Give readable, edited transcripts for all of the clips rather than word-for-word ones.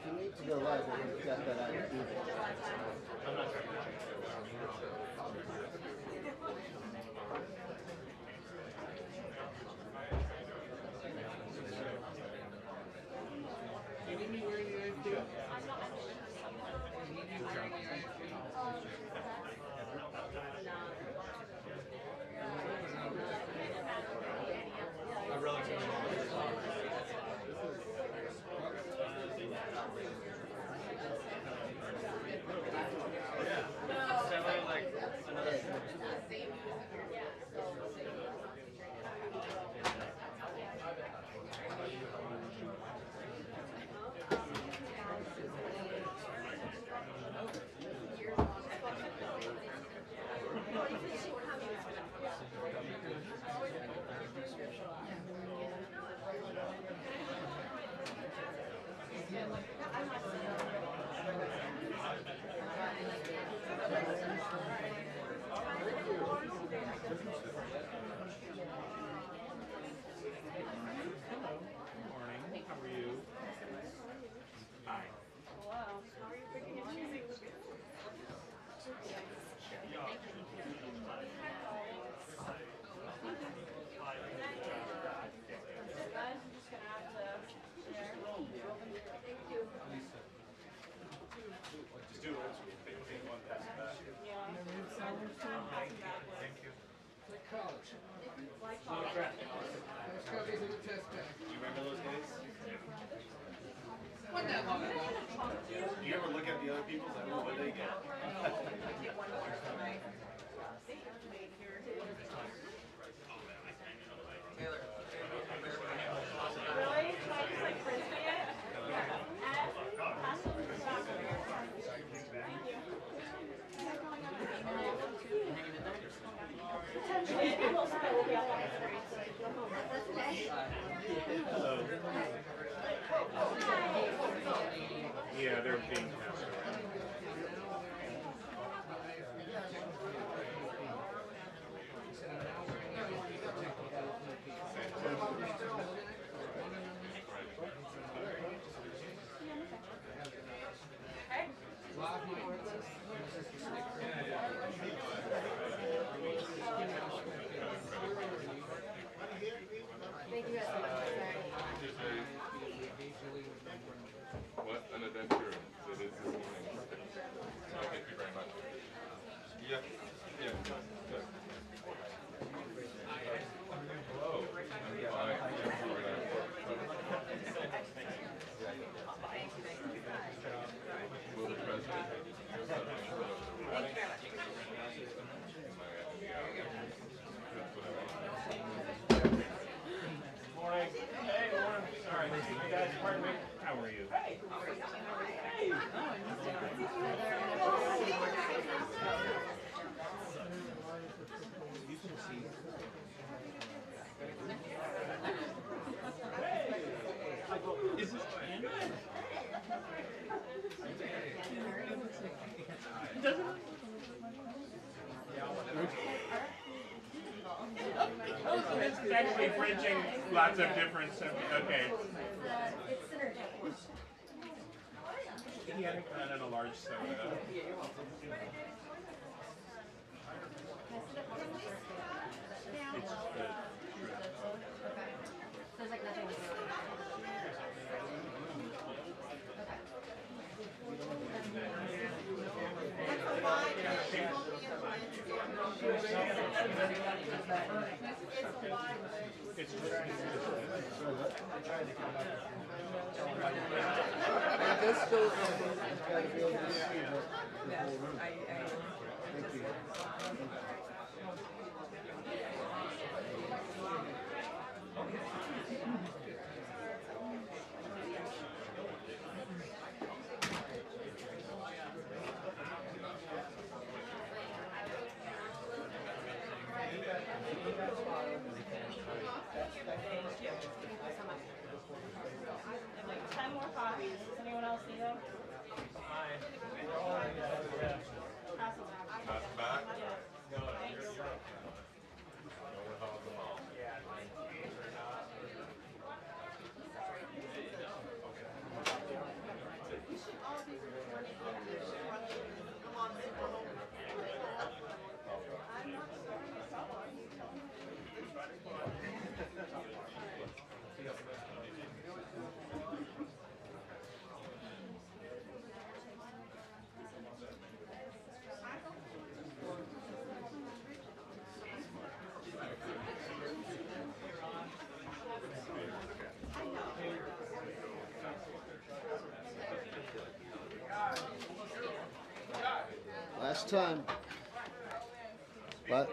You need to realize that you got that out of evil. I'm not trying to You need me where you to? a relatively yeah. It's definitely like another morning. How are you? Hi. Hello. How are you picking and choosing? Guys, I'm just gonna have to share. Just do it. Take one pass it back. Yeah. Thank you. Like college. Like There's copies of the test pack. Do you remember those days? Wasn't that long ago. Do you ever look at the other people's and what they get? Really? Should I just like frisbee it? Pass it to the back over here. Thank you. Potentially, it will still be up on the screen, so you go home. Hello. Yeah, they're being passed around. Okay. Thank you guys so much. What an adventure it is this evening. Thank you very much. Yeah. Yeah. Hello. I'm fine. Will the president Thank you very much. Morning. Hey, morning. Sorry. Hey guys, pardon me. How are you? Hey. You can see. Is this candy? It's actually bridging lots of different stuff. Okay. It's synergy. He had that in a large soda. It's good. There's like nothing to do. It's This still got to be able to see the whole room. Thank you. Like 10 more copies. Does anyone else need them? Hi. Pass it back. Pass it back? Yeah. Thank last time. What?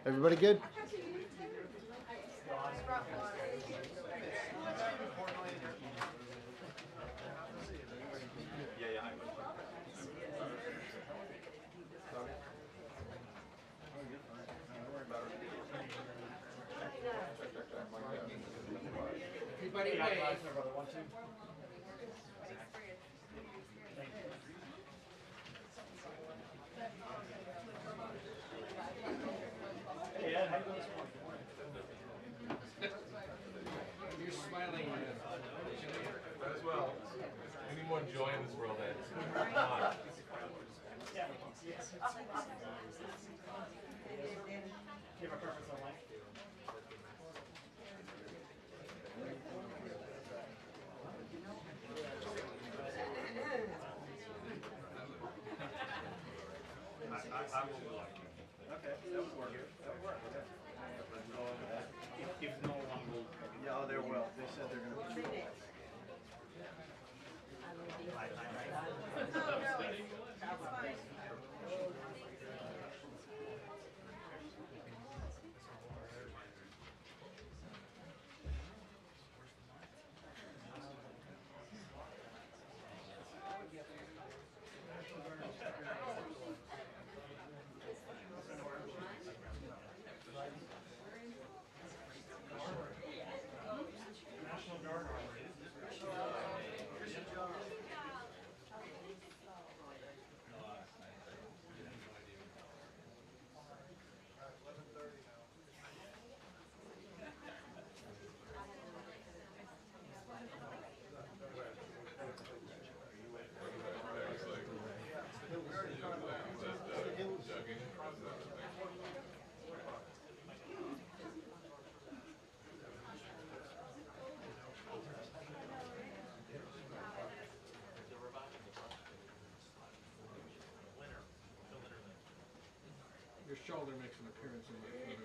Everybody good? Everybody wave. Hey, Ed, how you doing this morning? You're smiling. Might as well. We need more joy in this world, Ed. Come on. Yeah. Do you have a preference on length? I will like it. Okay, that would work. That would work. If no one will. Yeah, they will. They said they're going to. National Guard armor. Your shoulder makes an appearance in my photo.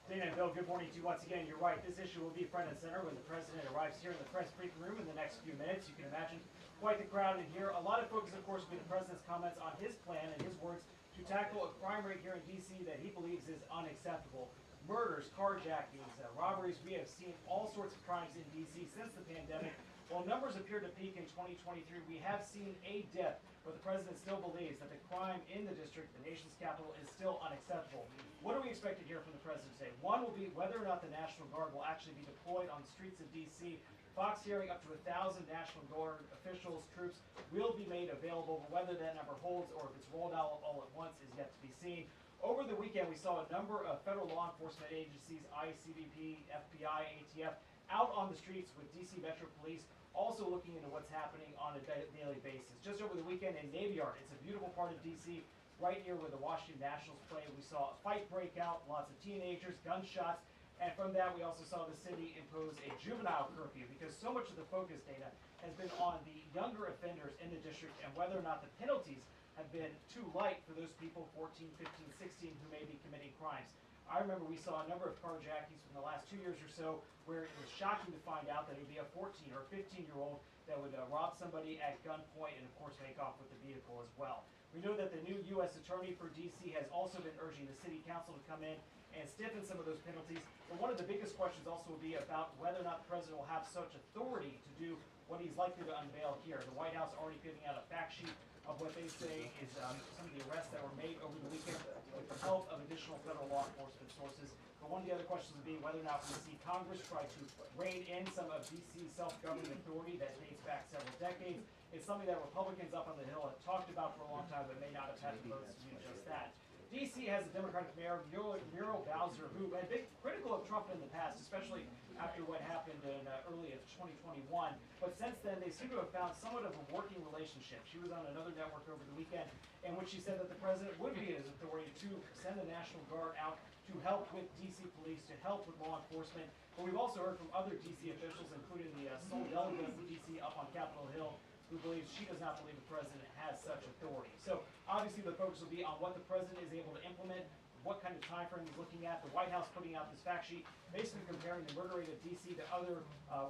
Dana and Bill, good morning to you once again. You're right, this issue will be front and center when the president arrives here in the press briefing room in the next few minutes. You can imagine quite the crowd in here. A lot of focus, of course, will be the president's comments on his plan and his words to tackle a crime rate here in D.C. that he believes is unacceptable. Murders, carjackings, robberies, we have seen all sorts of crimes in D.C. since the pandemic. While numbers appear to peak in 2023, we have seen a dip, but the president still believes that the crime in the district, the nation's capital, is still unacceptable. What are we expected to hear from the president today? One will be whether or not the National Guard will actually be deployed on the streets of D.C. Fox hearing up to 1,000 National Guard officials, troops will be made available, but whether that number holds or if it's rolled out all at once is yet to be seen. Over the weekend, we saw a number of federal law enforcement agencies, ICE, CBP, FBI, ATF, out on the streets with D.C. Metro Police, also looking into what's happening on a daily basis. Just over the weekend in Navy Yard, it's a beautiful part of D.C., right near where the Washington Nationals play. We saw a fight break out, lots of teenagers, gunshots, and from that we also saw the city impose a juvenile curfew because so much of the focus, Dana, has been on the younger offenders in the district and whether or not the penalties have been too light for those people, 14, 15, 16, who may be committing crimes. I remember we saw a number of carjackings from the last 2 years or so where it was shocking to find out that it would be a 14 or 15-year-old that would rob somebody at gunpoint and, of course, make off with the vehicle as well. We know that the new U.S. Attorney for D.C. has also been urging the City Council to come in and stiffen some of those penalties. But one of the biggest questions also will be about whether or not the president will have such authority to do what he's likely to unveil here. The White House already giving out a fact sheet of what they say is some of the arrests that were made over the weekend with the help of additional federal law enforcement sources. But one of the other questions would be whether or not we see Congress try to rein in some of DC's self-governing authority that dates back several decades. It's something that Republicans up on the Hill have talked about for a long time, but may not have had the votes to do just that. DC has a Democratic mayor, Muriel Bowser, who had been critical of Trump in the past, especially after what happened in early of 2021. But since then, they seem to have found somewhat of a working relationship. She was on another network over the weekend in which she said that the president would be in his authority to send the National Guard out to help with DC police, to help with law enforcement. But we've also heard from other DC officials, including the sole delegate from DC up on Capitol Hill, who believes she does not believe the president has such authority. So obviously the focus will be on what the president is able to implement, what kind of time frame he's looking at. The White House putting out this fact sheet, basically comparing the murder rate of D.C. to other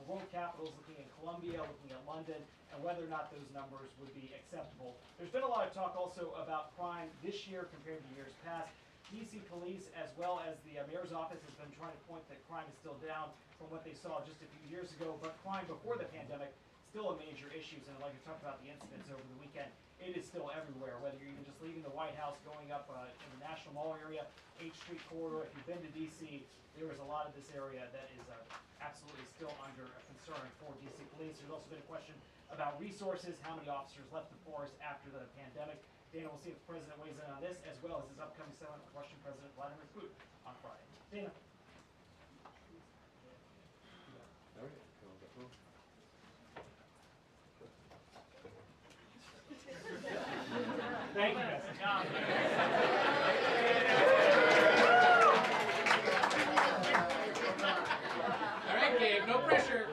world capitals, looking at Colombia, looking at London, and whether or not those numbers would be acceptable. There's been a lot of talk also about crime this year compared to years past. D.C. police, as well as the mayor's office, has been trying to point that crime is still down from what they saw just a few years ago, but crime before the pandemic, still a major issue. And like we talked about the incidents over the weekend, it is still everywhere, whether you're even just leaving the White House, going up in the National Mall area, 8th Street corridor. If you've been to D.C., there is a lot of this area that is absolutely still under a concern for D.C. police. There's also been a question about resources, how many officers left the force after the pandemic. Dana, we'll see if the president weighs in on this, as well as his upcoming summit with Russian President Vladimir Putin on Friday. Dana. Thank you, guys. All right, Gabe, no pressure.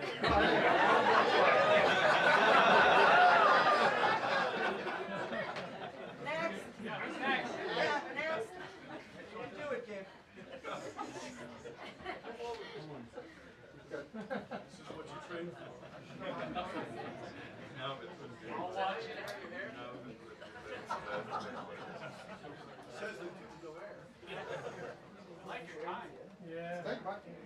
Next. Yeah, who's next? Yeah, next. Do it, Gabe. This is what you train for. Now it's been good. I'll watch it. Now it's been good. Says the two go air. I like your time. Thank you.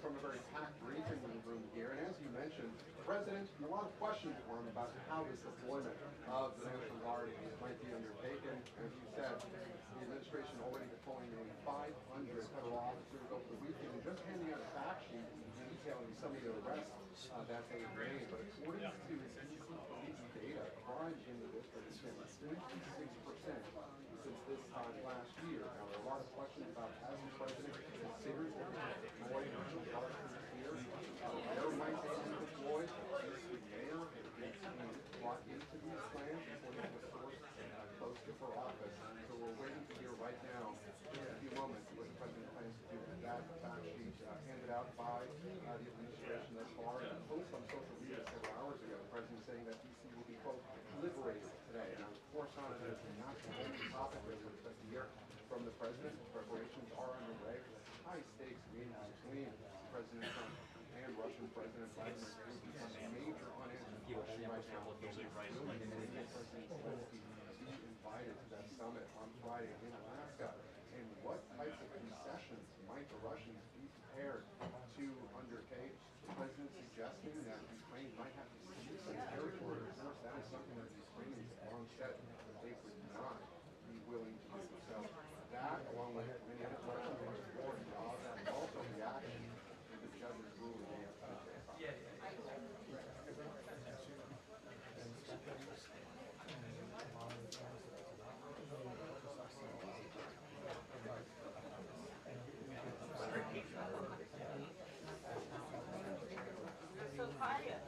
from a very packed briefing room here, and as you mentioned, the President, a lot of questions for him about how this deployment of the National Guard might be undertaken. As you said, the administration already deploying nearly 500 federal officers over the weekend and just handing out a fact sheet detailing some of the arrests that they have made. But according to DC data, crime in the district has been 56% since this time last year. Now, there are a lot of questions about has the President considered deploying National Guard here? Where might they be deployed? The mayor has been brought into these plans according to a source close to her office. So we're waiting to hear right now, in a few moments, what the President plans to do with that fact sheet handed out by the administration thus far. And a post on social media several hours ago, the President saying that DC will be, quote, liberated today. Now, of course, not that it's not the only topic that we expect to hear from the President. Preparations are underway. High stakes meeting between President Trump and Russian President Vladimir Putin on a major unanswered question right now. Will President Zelensky be invited to that summit on Friday in Alaska? And what types of concessions might the Russians be prepared to undertake? The President suggesting that Ukraine might have to cede some territory. Of course, that is something that the Ukrainians have long said that they would not be willing to do. So that, along with many other questions, are explored and all that, and also reaction to the judge's ruling yesterday. So quiet.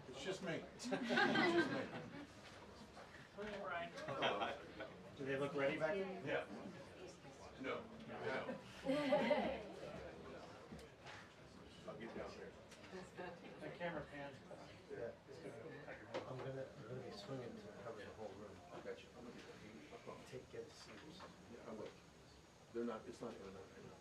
It's just me. It's just me. Do they look ready back there? Yeah. No. No. I'll get down there. The camera pan. I'm gonna be swinging to cover the whole room. I got you. I'm gonna Get a seat. yeah, I will. They're not, it's not in and out right now.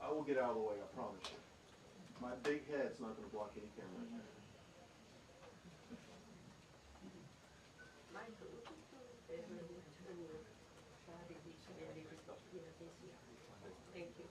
I will get out of the way, I promise you. My big head's not gonna block any camera. Thank you.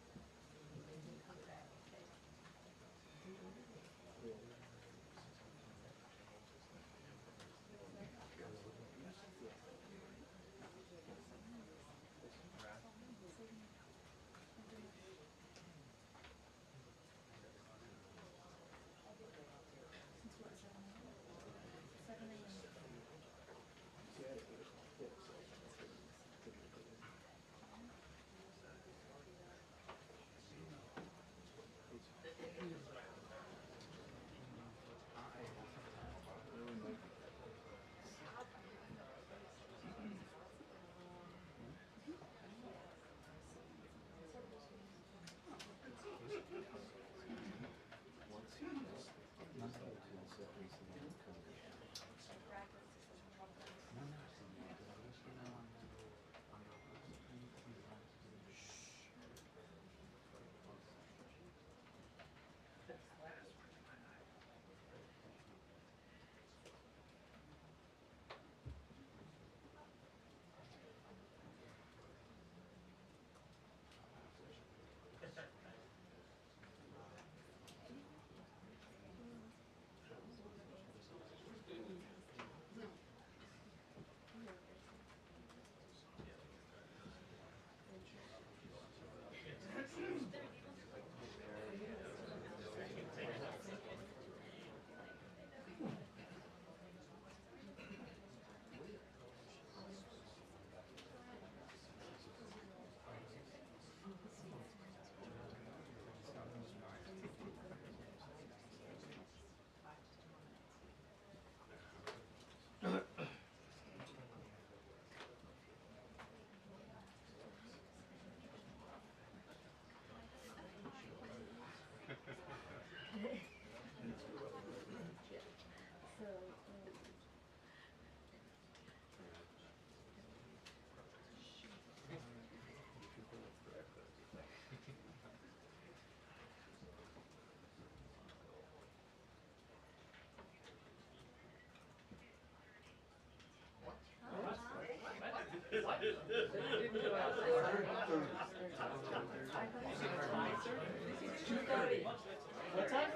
What time?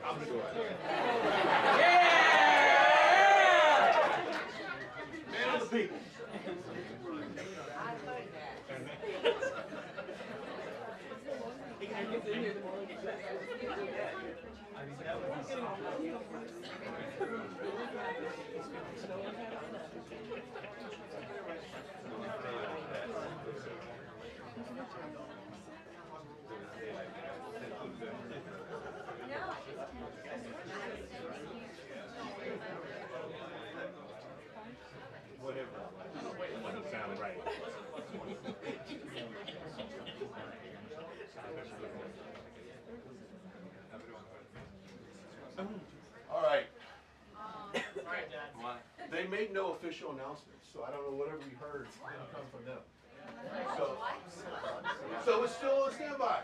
I'm sure. Man of the people. Hey, can I gets in here, the more it's like, Whatever. Doesn't sound right. All right. They made no official announcements, so I don't know whatever we heard is going to come from them. So it's still on standby.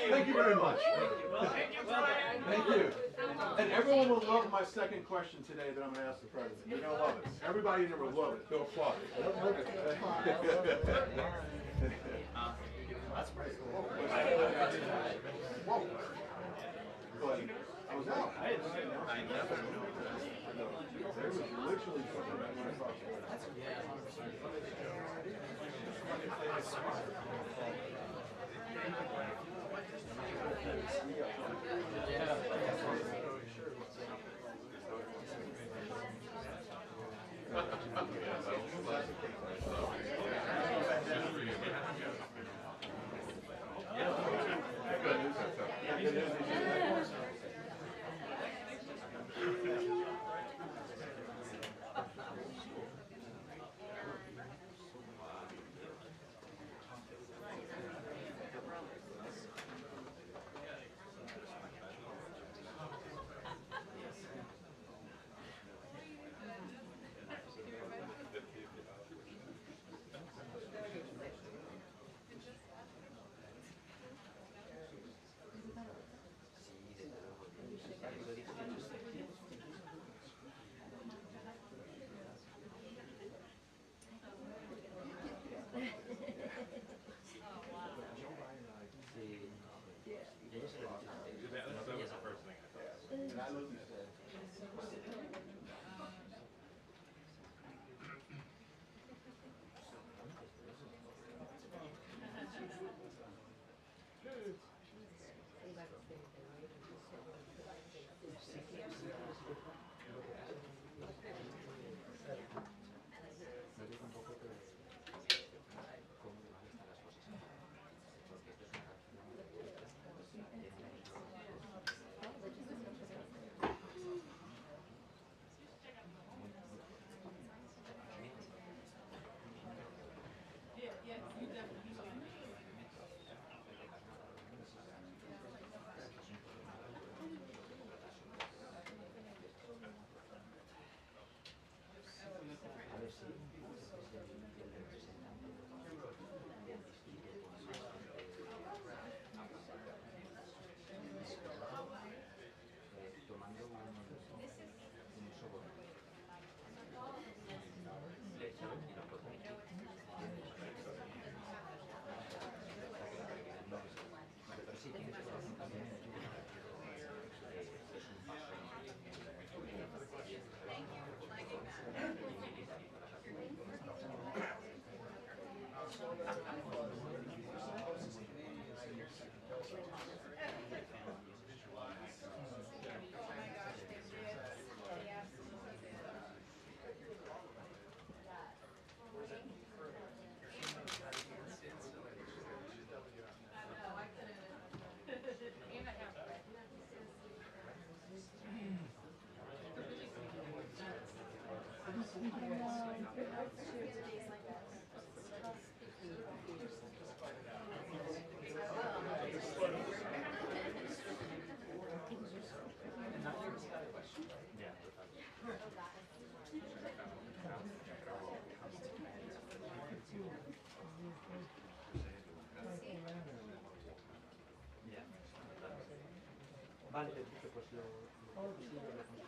Thank you very much. Thank you. And everyone will love my second question today that I'm going to ask the president. They're going to love it. Everybody in there will love it. They'll applaud it. That's pretty cool. Whoa. But I was out. I never knew. There was literally something that went across the way. Vale, perfecto, pues lo posible lo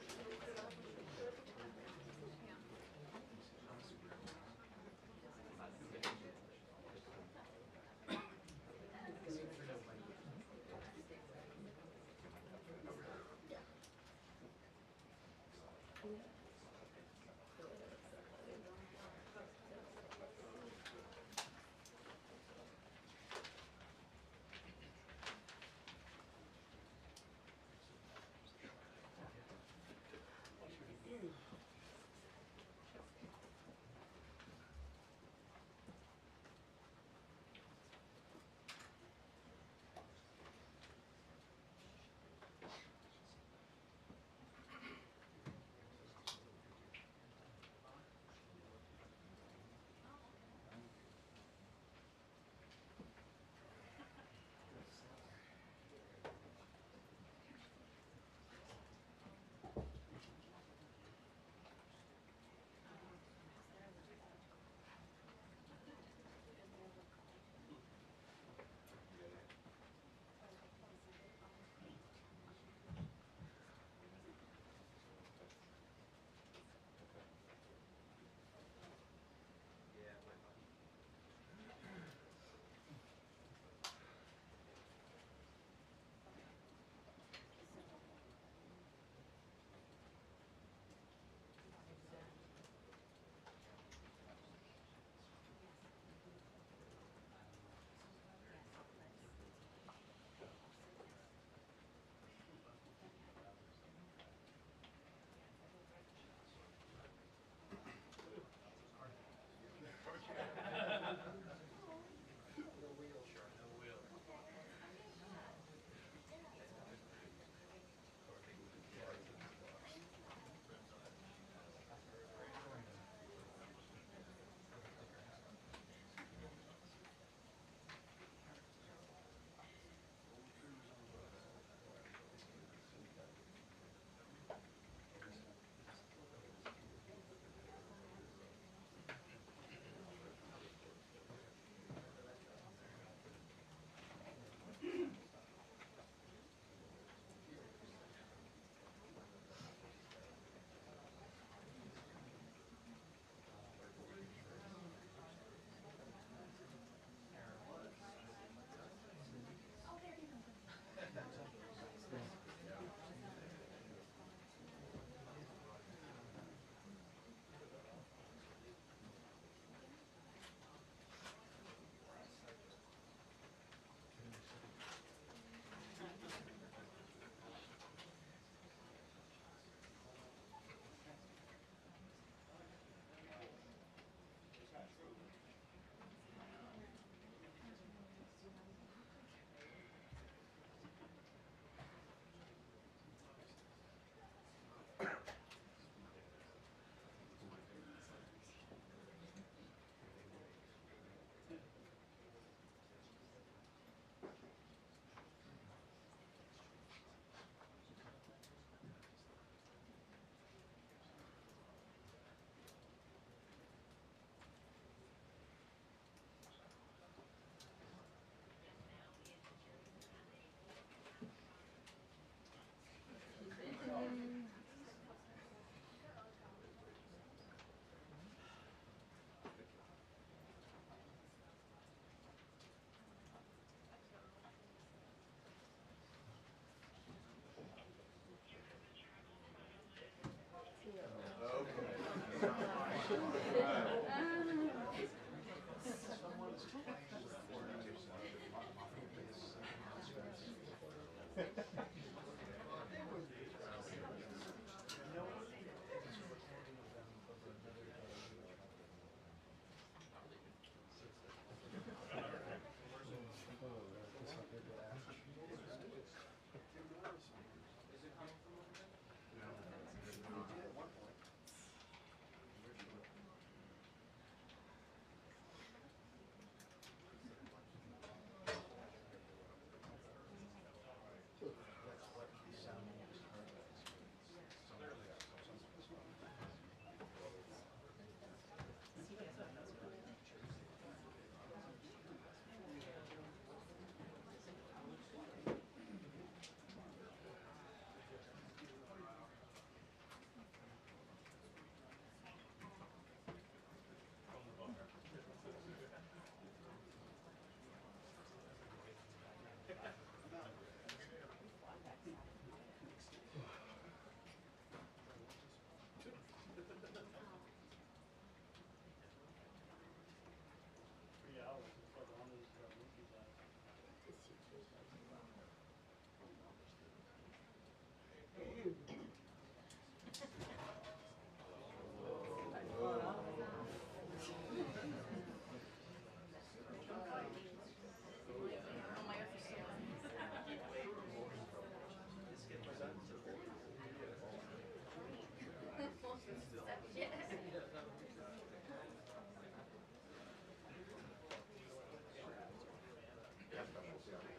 Got it.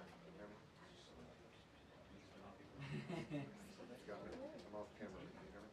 I'm off camera. Can you hear me?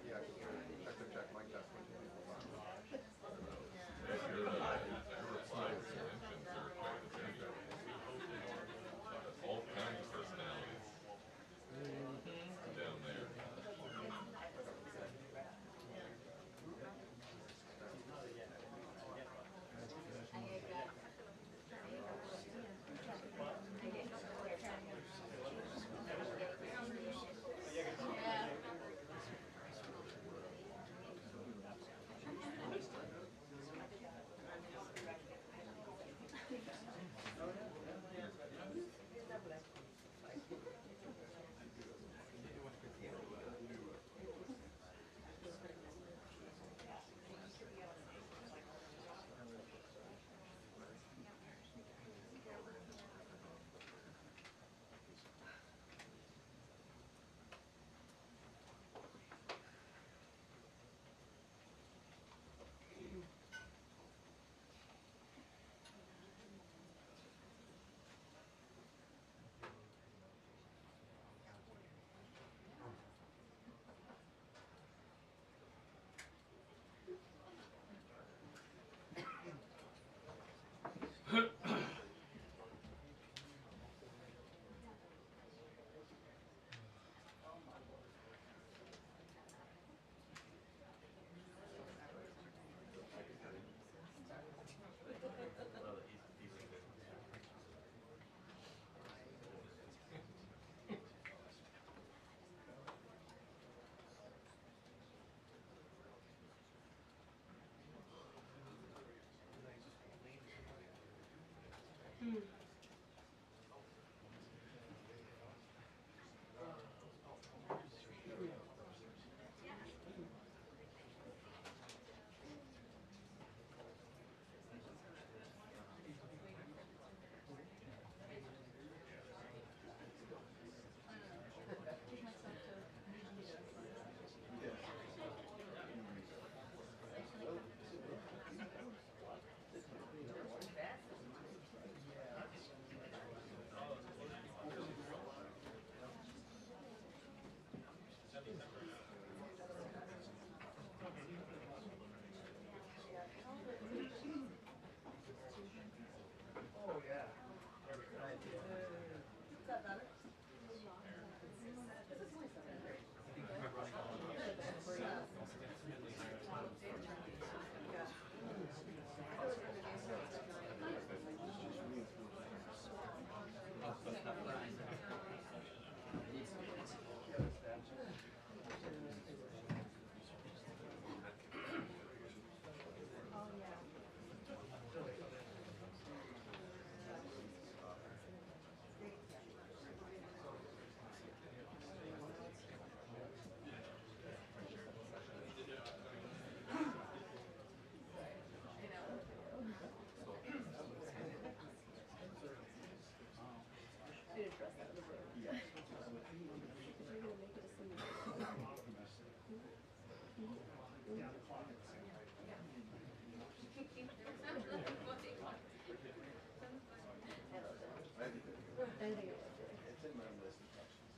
Yeah, check, mic test. All kinds of personalities down there. It's in my list of questions.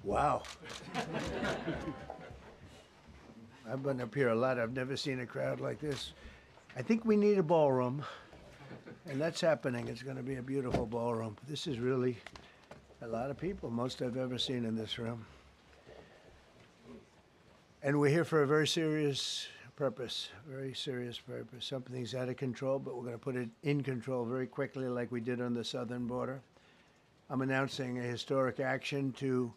Wow. I've been up here a lot. I've never seen a crowd like this. I think we need a ballroom, and that's happening. It's going to be a beautiful ballroom. This is really a lot of people, most I've ever seen in this room. And we're here for a very serious purpose, very serious purpose. Something's out of control, but we're going to put it in control very quickly like we did on the southern border. I'm announcing a historic action to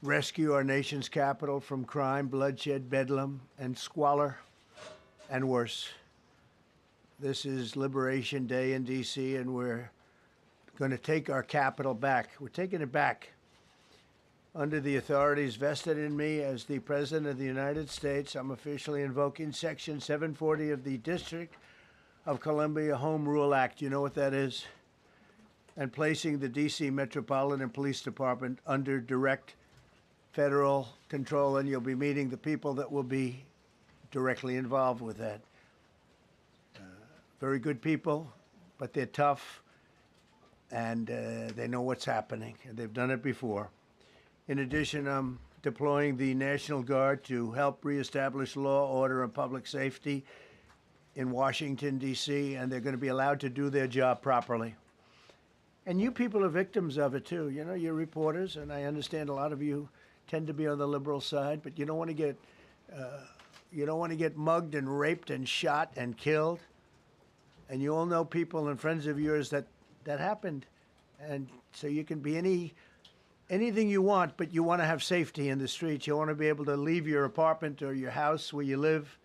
rescue our nation's capital from crime, bloodshed, bedlam, and squalor, and worse. This is Liberation Day in D.C., and we're going to take our capital back. We're taking it back. Under the authorities vested in me as the President of the United States, I'm officially invoking Section 740 of the District of Columbia Home Rule Act. You know what that is? And placing the D.C. Metropolitan Police Department under direct federal control, and you'll be meeting the people that will be directly involved with that. Very good people, but they're tough, and they know what's happening, and they've done it before. In addition, I'm deploying the National Guard to help reestablish law, order, and public safety in Washington, D.C., and they're going to be allowed to do their job properly. And you people are victims of it, too. You know, you're reporters, and I understand a lot of you tend to be on the liberal side, but you don't want to get mugged and raped and shot and killed. And you all know people and friends of yours that happened. And so you can be anything you want, but you want to have safety in the streets. You want to be able to leave your apartment or your house where you live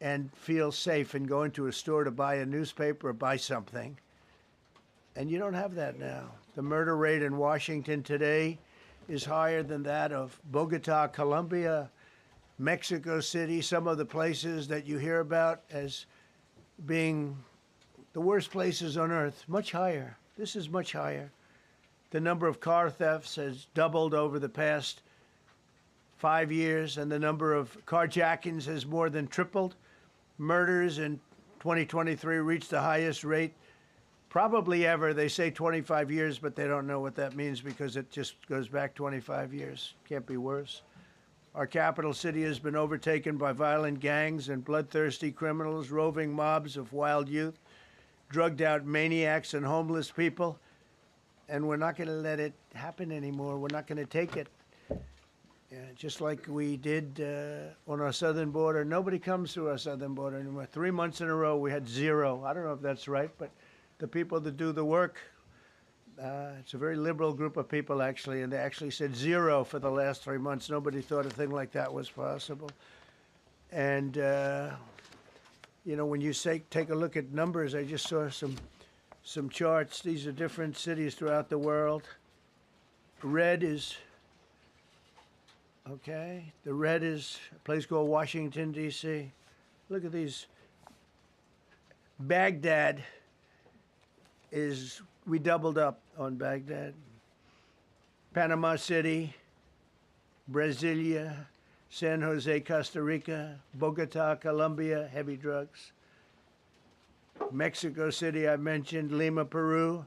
and feel safe and go into a store to buy a newspaper or buy something. And you don't have that now. The murder rate in Washington today is higher than that of Bogota, Colombia, Mexico City, some of the places that you hear about as being the worst places on earth, much higher. This is much higher. The number of car thefts has doubled over the past 5 years, and the number of carjackings has more than tripled. Murders in 2023 reached the highest rate probably ever. They say 25 years, but they don't know what that means because it just goes back 25 years. Can't be worse. Our capital city has been overtaken by violent gangs and bloodthirsty criminals, roving mobs of wild youth, drugged out maniacs and homeless people. And we're not going to let it happen anymore. We're not going to take it. Just like we did on our southern border. Nobody comes through our southern border anymore. 3 months in a row, we had zero. I don't know if that's right, but the people that do the work, it's a very liberal group of people, actually, and they actually said zero for the last 3 months. Nobody thought a thing like that was possible. And, you know, when you say take a look at numbers, I just saw some charts. These are different cities throughout the world. Red is, okay, the red is a place called Washington, D.C. Look at these. Baghdad we doubled up on Baghdad. Panama City, Brasilia, San Jose, Costa Rica, Bogota, Colombia, heavy drugs. Mexico City, I mentioned, Lima, Peru,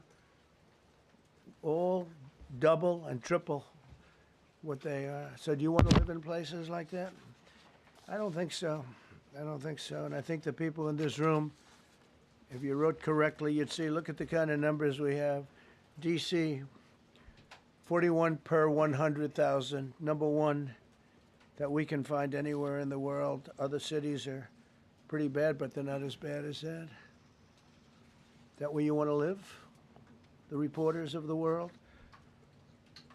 all double and triple what they are. So do you want to live in places like that? I don't think so. I don't think so. And I think the people in this room, if you wrote correctly, you'd see, look at the kind of numbers we have. D.C., 41 per 100,000, number one that we can find anywhere in the world. Other cities are pretty bad, but they're not as bad as that. Is that where you want to live? The reporters of the world?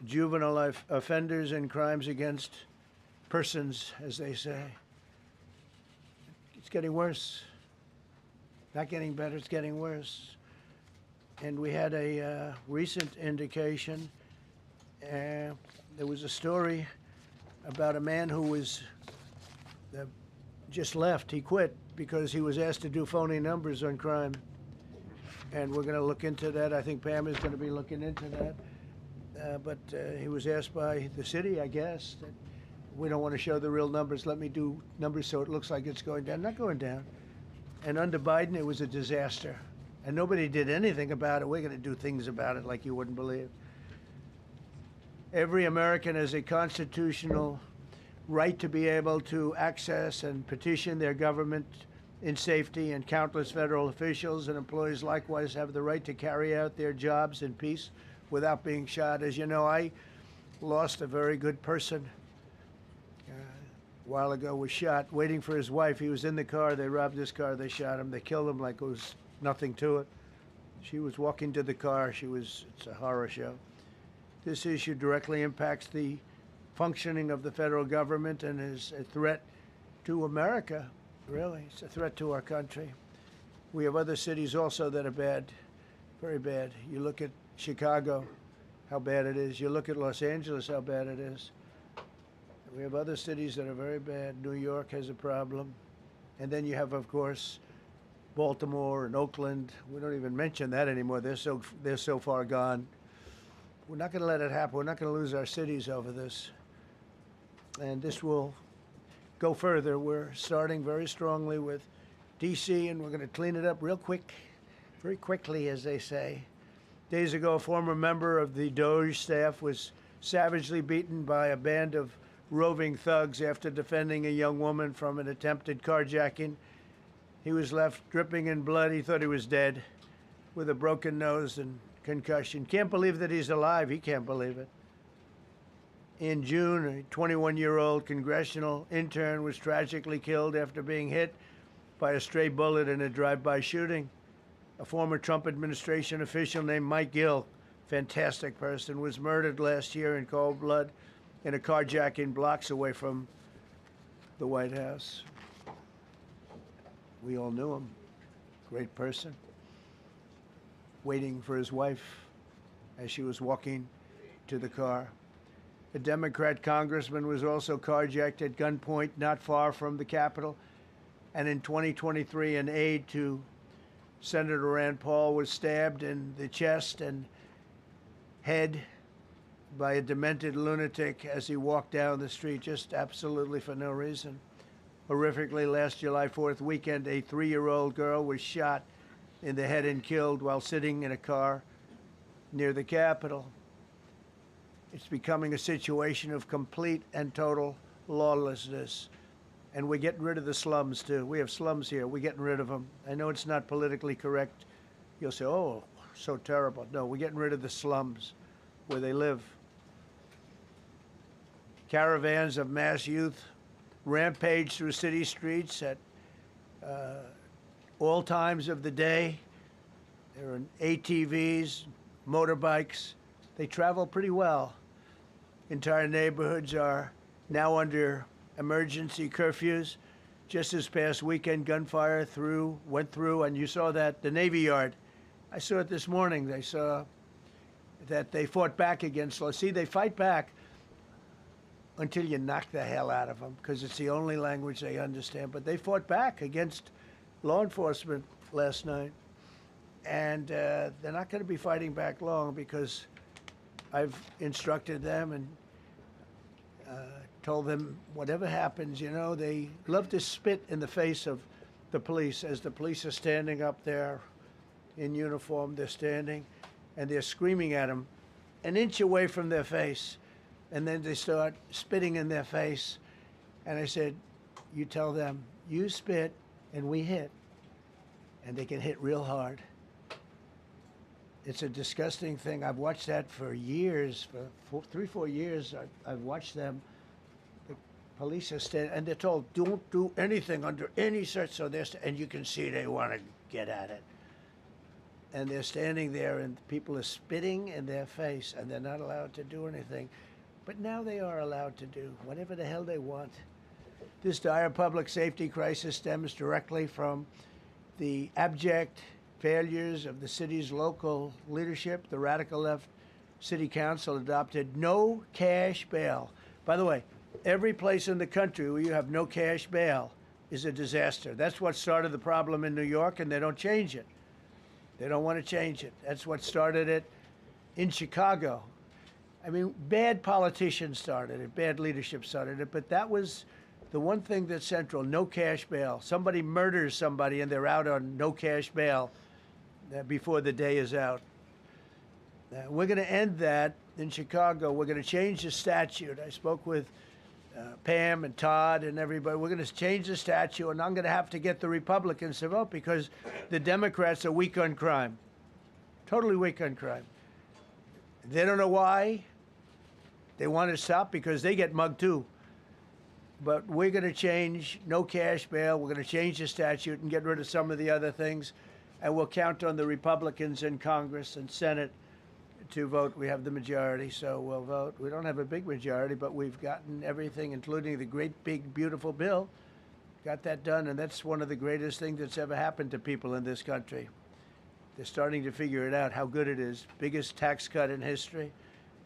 Juvenile offenders and crimes against persons, as they say. It's getting worse. Not getting better, it's getting worse. And we had a recent indication. There was a story about a man who was just left. He quit because he was asked to do phony numbers on crime. And we're going to look into that. I think Pam is going to be looking into that. But he was asked by the city, I guess, that we don't want to show the real numbers. Let me do numbers so it looks like it's going down. Not going down. And under Biden, it was a disaster. And nobody did anything about it. We're going to do things about it like you wouldn't believe. Every American has a constitutional right to be able to access and petition their government in safety, and countless federal officials and employees likewise have the right to carry out their jobs in peace without being shot. As you know, I lost a very good person a while ago, was shot waiting for his wife. He was in the car. They robbed his car. They shot him. They killed him like it was nothing to it. She was walking to the car. It's a horror show. This issue directly impacts the functioning of the federal government and is a threat to America, really. It's a threat to our country. We have other cities also that are bad, very bad. You look at Chicago, how bad it is. You look at Los Angeles, how bad it is. We have other cities that are very bad. New York has a problem. And then you have, of course, Baltimore and Oakland. We don't even mention that anymore. They're so far gone. We're not going to let it happen. We're not going to lose our cities over this. And this will go further. We're starting very strongly with D.C., and we're going to clean it up real quick, very quickly, as they say. Days ago, a former member of the DOJ staff was savagely beaten by a band of roving thugs after defending a young woman from an attempted carjacking. He was left dripping in blood. He thought he was dead, with a broken nose and concussion. Can't believe that he's alive. He can't believe it. In June, a 21-year-old congressional intern was tragically killed after being hit by a stray bullet in a drive-by shooting. A former Trump administration official named Mike Gill, fantastic person, was murdered last year in cold blood in a carjacking blocks away from the White House. We all knew him. Great person. Waiting for his wife as she was walking to the car. A Democrat congressman was also carjacked at gunpoint not far from the Capitol. And in 2023, an aide to Senator Rand Paul was stabbed in the chest and head by a demented lunatic as he walked down the street, just absolutely for no reason. Horrifically, last July 4th weekend, a 3-year-old girl was shot in the head and killed while sitting in a car near the Capitol. It's becoming a situation of complete and total lawlessness. And we're getting rid of the slums, too. We have slums here. We're getting rid of them. I know it's not politically correct. You'll say, oh, so terrible. No, we're getting rid of the slums where they live. Caravans of mass youth rampage through city streets at all times of the day. There are ATVs, motorbikes. They travel pretty well. Entire neighborhoods are now under emergency curfews. Just this past weekend, gunfire went through, and you saw that, the Navy Yard. I saw it this morning. They saw that they fought back against law. See, they fight back until you knock the hell out of them, because it's the only language they understand. But they fought back against law enforcement last night. And they're not going to be fighting back long, because I've instructed them and told them whatever happens, you know, they love to spit in the face of the police as the police are standing up there in uniform. They're standing and they're screaming at them an inch away from their face. And then they start spitting in their face. And I said, you tell them, you spit and we hit. And they can hit real hard. It's a disgusting thing. I've watched that for years, for 3-4 years. I've watched them. The police are standing, and they're told, don't do anything under any search. So and you can see they want to get at it. And they're standing there, and people are spitting in their face, and they're not allowed to do anything. But now they are allowed to do whatever the hell they want. This dire public safety crisis stems directly from the abject failures of the city's local leadership. The radical left city council adopted no cash bail. By the way, every place in the country where you have no cash bail is a disaster. That's what started the problem in New York, and they don't change it. They don't want to change it. That's what started it in Chicago. I mean, bad politicians started it, bad leadership started it, but that was the one thing that's central, no cash bail. Somebody murders somebody and they're out on no cash bail before the day is out. We're going to end that in Chicago. We're going to change the statute. I spoke with Pam and Todd and everybody. We're going to change the statute, and I'm going to have to get the Republicans to vote because the Democrats are weak on crime. Totally weak on crime. They don't know why. They want to stop because they get mugged too. But we're going to change no cash bail. We're going to change the statute and get rid of some of the other things. And we'll count on the Republicans in Congress and Senate to vote. We have the majority, so we'll vote. We don't have a big majority, but we've gotten everything, including the great, big, beautiful bill. Got that done, and that's one of the greatest things that's ever happened to people in this country. They're starting to figure it out, how good it is. Biggest tax cut in history.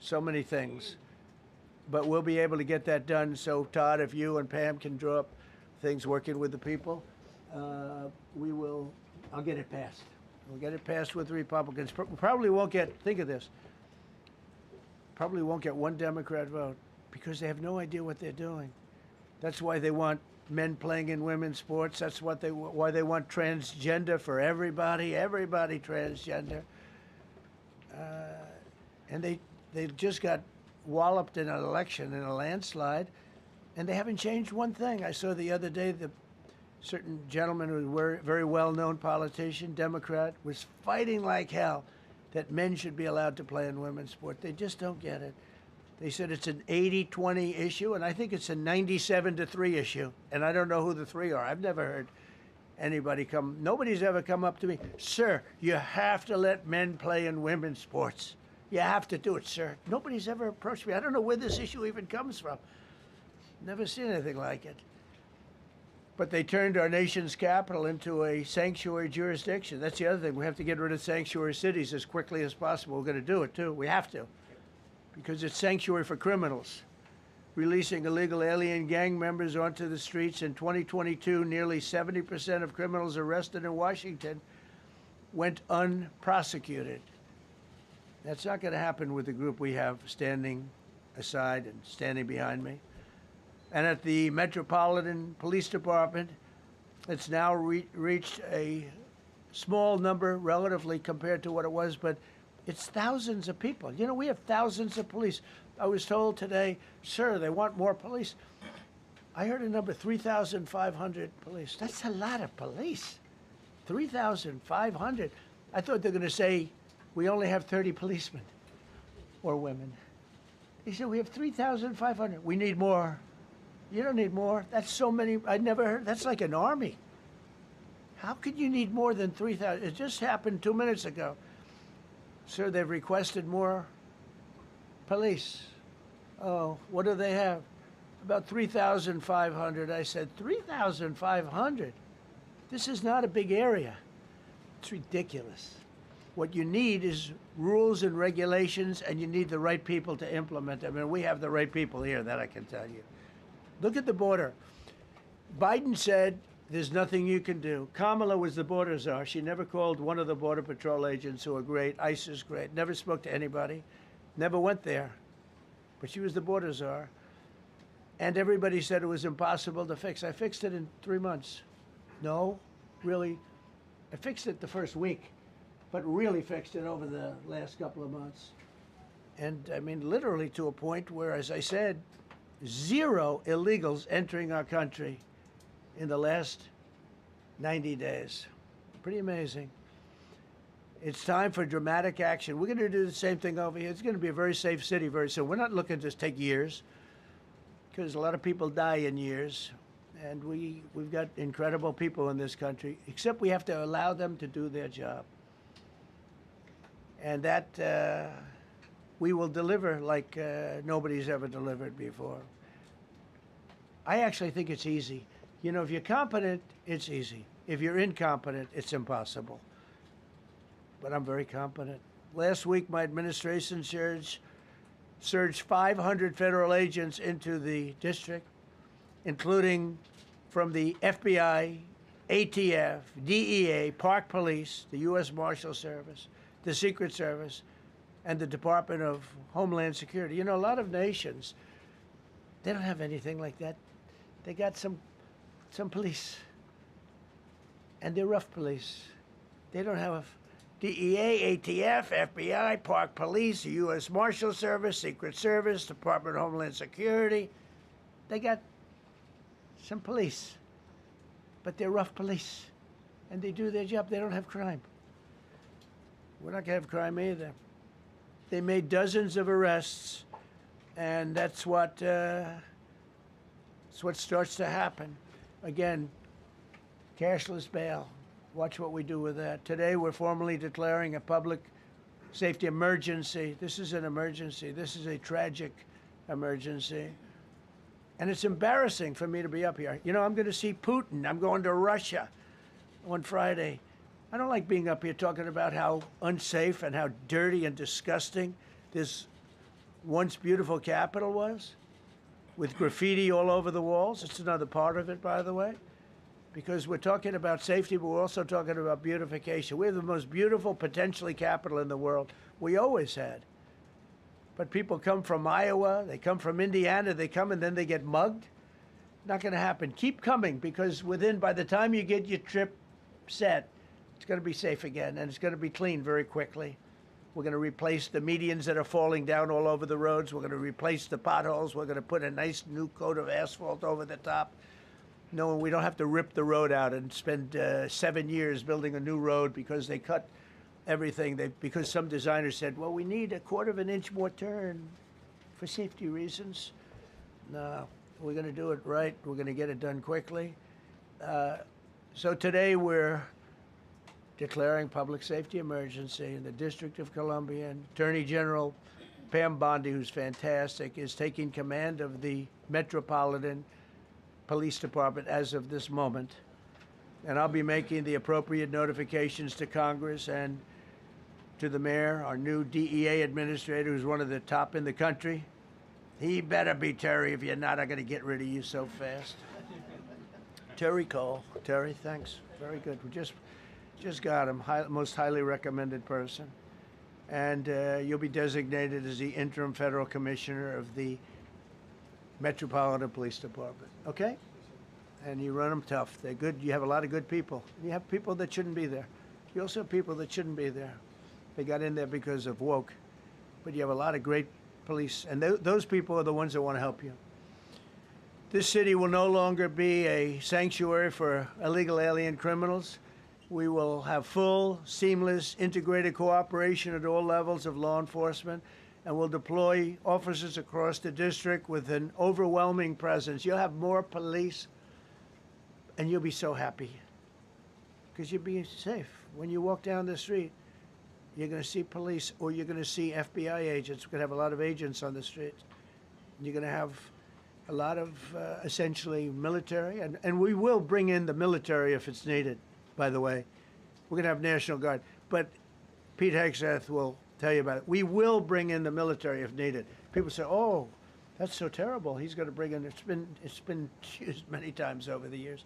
So many things. But we'll be able to get that done. So, Todd, if you and Pam can draw up things working with the people, we will. I'll get it passed. We'll get it passed with the Republicans. Probably won't get, think of this, probably won't get one Democrat vote because they have no idea what they're doing. That's why they want men playing in women's sports. That's why they want transgender for everybody transgender. And they just got walloped in an election, in a landslide, and they haven't changed one thing. I saw the other day the certain gentleman who was a very well-known politician, Democrat, was fighting like hell that men should be allowed to play in women's sport. They just don't get it. They said it's an 80-20 issue, and I think it's a 97-3 issue. And I don't know who the three are. I've never heard anybody come. Nobody's ever come up to me, sir, you have to let men play in women's sports. You have to do it, sir. Nobody's ever approached me. I don't know where this issue even comes from. Never seen anything like it. But they turned our nation's capital into a sanctuary jurisdiction. That's the other thing. We have to get rid of sanctuary cities as quickly as possible. We're going to do it, too. We have to. Because it's sanctuary for criminals. Releasing illegal alien gang members onto the streets in 2022, nearly 70% of criminals arrested in Washington went unprosecuted. That's not going to happen with the group we have standing aside and standing behind me. And at the Metropolitan Police Department, it's now reached a small number relatively compared to what it was, but it's thousands of people. You know, we have thousands of police. I was told today, sir, they want more police. I heard a number, 3,500 police. That's a lot of police. 3,500. I thought they were going to say, we only have 30 policemen or women. They said, we have 3,500. We need more. You don't need more. That's so many. I never heard. That's like an army. How could you need more than 3,000? It just happened 2 minutes ago. Sir, they've requested more police. Oh, what do they have? About 3,500. I said, 3,500? This is not a big area. It's ridiculous. What you need is rules and regulations, and you need the right people to implement them. And we have the right people here, that I can tell you. Look at the border. Biden said there's nothing you can do. Kamala was the border czar. She never called one of the Border Patrol agents who are great. ICE is great. Never spoke to anybody. Never went there. But she was the border czar. And everybody said it was impossible to fix. I fixed it in 3 months. No, really. I fixed it the first week, but really fixed it over the last couple of months. And I mean, literally to a point where, as I said, 0 illegals entering our country in the last 90 days. Pretty amazing. It's time for dramatic action. We're going to do the same thing over here. It's going to be a very safe city very soon. We're not looking to just take years, because a lot of people die in years. And we've got incredible people in this country, except we have to allow them to do their job. And that we will deliver like nobody's ever delivered before. I actually think it's easy. You know, if you're competent, it's easy. If you're incompetent, it's impossible. But I'm very competent. Last week, my administration surged 500 federal agents into the district, including from the FBI, ATF, DEA, Park Police, the U.S. Marshal Service, the Secret Service, and the Department of Homeland Security. You know, a lot of nations, they don't have anything like that. They got some police, and they're rough police. They don't have DEA, ATF, FBI, Park Police, the U.S. Marshal Service, Secret Service, Department of Homeland Security. They got some police, but they're rough police, and they do their job. They don't have crime. We're not going to have crime either. They made dozens of arrests, and that's what starts to happen. Again, cashless bail. Watch what we do with that. Today, we're formally declaring a public safety emergency. This is an emergency. This is a tragic emergency. And it's embarrassing for me to be up here. You know, I'm going to see Putin. I'm going to Russia on Friday. I don't like being up here talking about how unsafe and how dirty and disgusting this once beautiful capital was, with graffiti all over the walls. It's another part of it, by the way, because we're talking about safety, but we're also talking about beautification. We have the most beautiful, potentially, capital in the world. We always had. But people come from Iowa, they come from Indiana, they come and then they get mugged. Not going to happen. Keep coming, because by the time you get your trip set, it's going to be safe again, and it's going to be clean very quickly. We're going to replace the medians that are falling down all over the roads. We're going to replace the potholes. We're going to put a nice new coat of asphalt over the top. No, we don't have to rip the road out and spend 7 years building a new road because they cut everything. Because some designers said, well, we need a 1/4 of an inch more turn for safety reasons. No, we're going to do it right. We're going to get it done quickly. So today we're declaring public safety emergency in the District of Columbia, and Attorney General Pam Bondi, who's fantastic, is taking command of the Metropolitan Police Department as of this moment. And I'll be making the appropriate notifications to Congress and to the mayor, our new DEA administrator, who's one of the top in the country. He better be Terry. If you're not, I'm going to get rid of you so fast. Terry Cole. Terry, thanks. Very good. We just got him, most highly recommended person. And you'll be designated as the interim federal commissioner of the Metropolitan Police Department, okay? And you run them tough. They're good. You have a lot of good people. You have people that shouldn't be there. You also have people that shouldn't be there. They got in there because of woke. But you have a lot of great police, and those people are the ones that want to help you. This city will no longer be a sanctuary for illegal alien criminals. We will have full, seamless, integrated cooperation at all levels of law enforcement, and we'll deploy officers across the district with an overwhelming presence. You'll have more police, and you'll be so happy because you'll be safe. When you walk down the street, you're going to see police, or you're going to see FBI agents. We're going to have a lot of agents on the streets. You're going to have a lot of essentially military, and we will bring in the military if it's needed. By the way, we're going to have National Guard, but Pete Hegseth will tell you about it. We will bring in the military if needed. People say, "Oh, that's so terrible. He's going to bring in." It's been used many times over the years.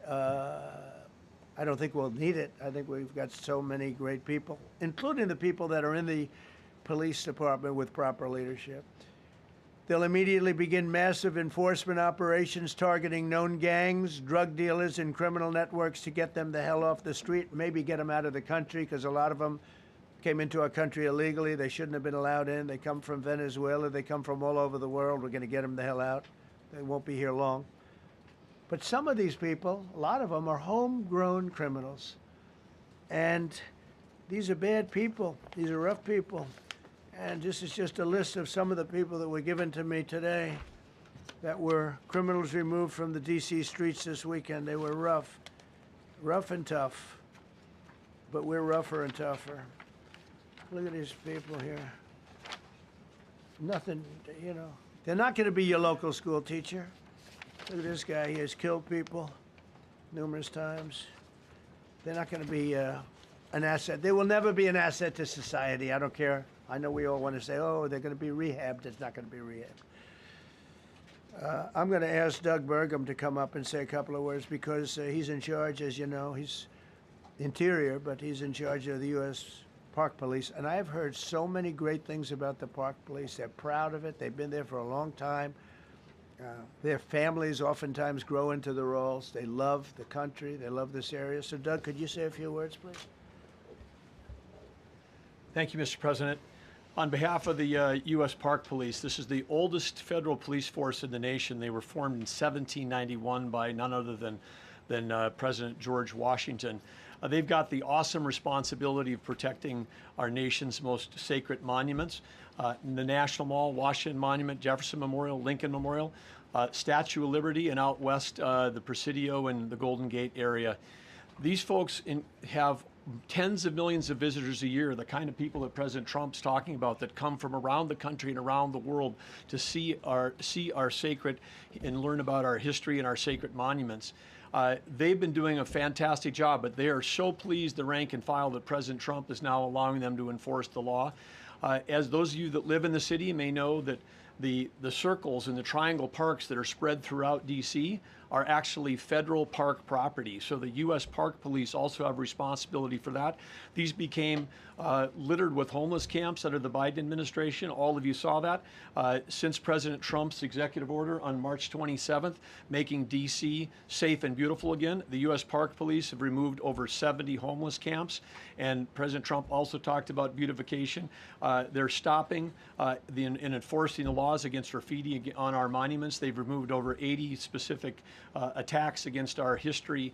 I don't think we'll need it. I think we've got so many great people, including the people that are in the police department with proper leadership. They'll immediately begin massive enforcement operations targeting known gangs, drug dealers, and criminal networks to get them the hell off the street, maybe get them out of the country, because a lot of them came into our country illegally. They shouldn't have been allowed in. They come from Venezuela. They come from all over the world. We're going to get them the hell out. They won't be here long. But some of these people, a lot of them, are homegrown criminals. And these are bad people. These are rough people. And this is just a list of some of the people that were given to me today that were criminals removed from the D.C. streets this weekend. They were rough and tough. But we're rougher and tougher. Look at these people here. Nothing, you know. They're not going to be your local school teacher. Look at this guy. He has killed people numerous times. They're not going to be an asset. They will never be an asset to society. I don't care. I know we all want to say, oh, they're going to be rehabbed. It's not going to be rehabbed. I'm going to ask Doug Burgum to come up and say a couple of words because he's in charge, as you know. He's Interior, but he's in charge of the U.S. Park Police. And I've heard so many great things about the Park Police. They're proud of it. They've been there for a long time. Their families oftentimes grow into the roles. They love the country. They love this area. So, Doug, could you say a few words, please? Thank you, Mr. President. On behalf of the U.S. Park Police, this is the oldest federal police force in the nation. They were formed in 1791 by none other than President George Washington. They've got the awesome responsibility of protecting our nation's most sacred monuments. The National Mall, Washington Monument, Jefferson Memorial, Lincoln Memorial, Statue of Liberty, and out west, the Presidio and the Golden Gate area. These folks have tens of millions of visitors a year, the kind of people that President Trump's talking about that come from around the country and around the world to see our sacred and learn about our history and our sacred monuments. They've been doing a fantastic job, but they are so pleased, the rank and file, that President Trump is now allowing them to enforce the law. As those of you that live in the city may know, that the circles and the triangle parks that are spread throughout D.C. are actually federal park property. So the U.S. Park Police also have responsibility for that. These became littered with homeless camps under the Biden administration. All of you saw that. Since President Trump's executive order on March 27th, making D.C. safe and beautiful again, the U.S. Park Police have removed over 70 homeless camps. And President Trump also talked about beautification. They're stopping and enforcing the laws against graffiti on our monuments. They've removed over 80 specific attacks against our history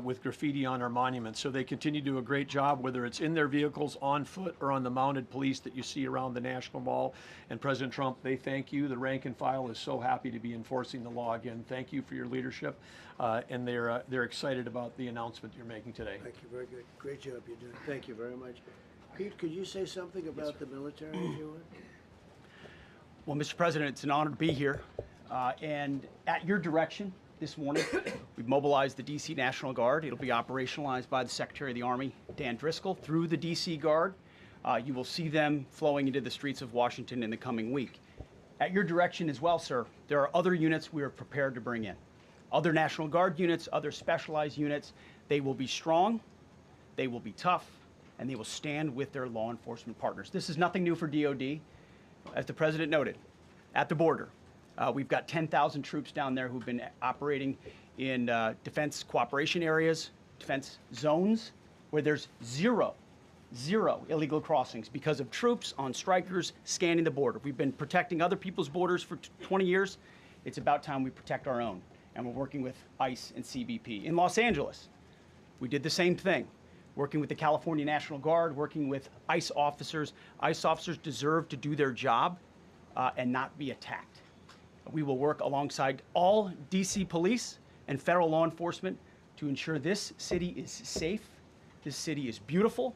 with graffiti on our monuments. So they continue to do a great job, whether it's in their vehicles, on foot, or on the mounted police that you see around the National Mall. And President Trump, they thank you. The rank and file is so happy to be enforcing the law again. Thank you for your leadership, and they're excited about the announcement you're making today. Thank you, very good. Great job you're doing. Thank you very much. Pete, could you say something about the military, if you would? Well, Mr. President, it's an honor to be here. And at your direction this morning, we've mobilized the D.C. National Guard. It'll be operationalized by the Secretary of the Army, Dan Driscoll, through the D.C. Guard. You will see them flowing into the streets of Washington in the coming week. At your direction as well, sir, there are other units we are prepared to bring in. Other National Guard units, other specialized units. They will be strong, they will be tough, and they will stand with their law enforcement partners. This is nothing new for DOD. As the President noted, at the border, we've got 10,000 troops down there who've been operating in defense cooperation areas, defense zones, where there's zero illegal crossings because of troops on strikers scanning the border. We've been protecting other people's borders for 20 years. It's about time we protect our own, and we're working with ICE and CBP. In Los Angeles, we did the same thing, working with the California National Guard, working with ICE officers. ICE officers deserve to do their job and not be attacked. We will work alongside all DC police and federal law enforcement to ensure this city is safe, this city is beautiful,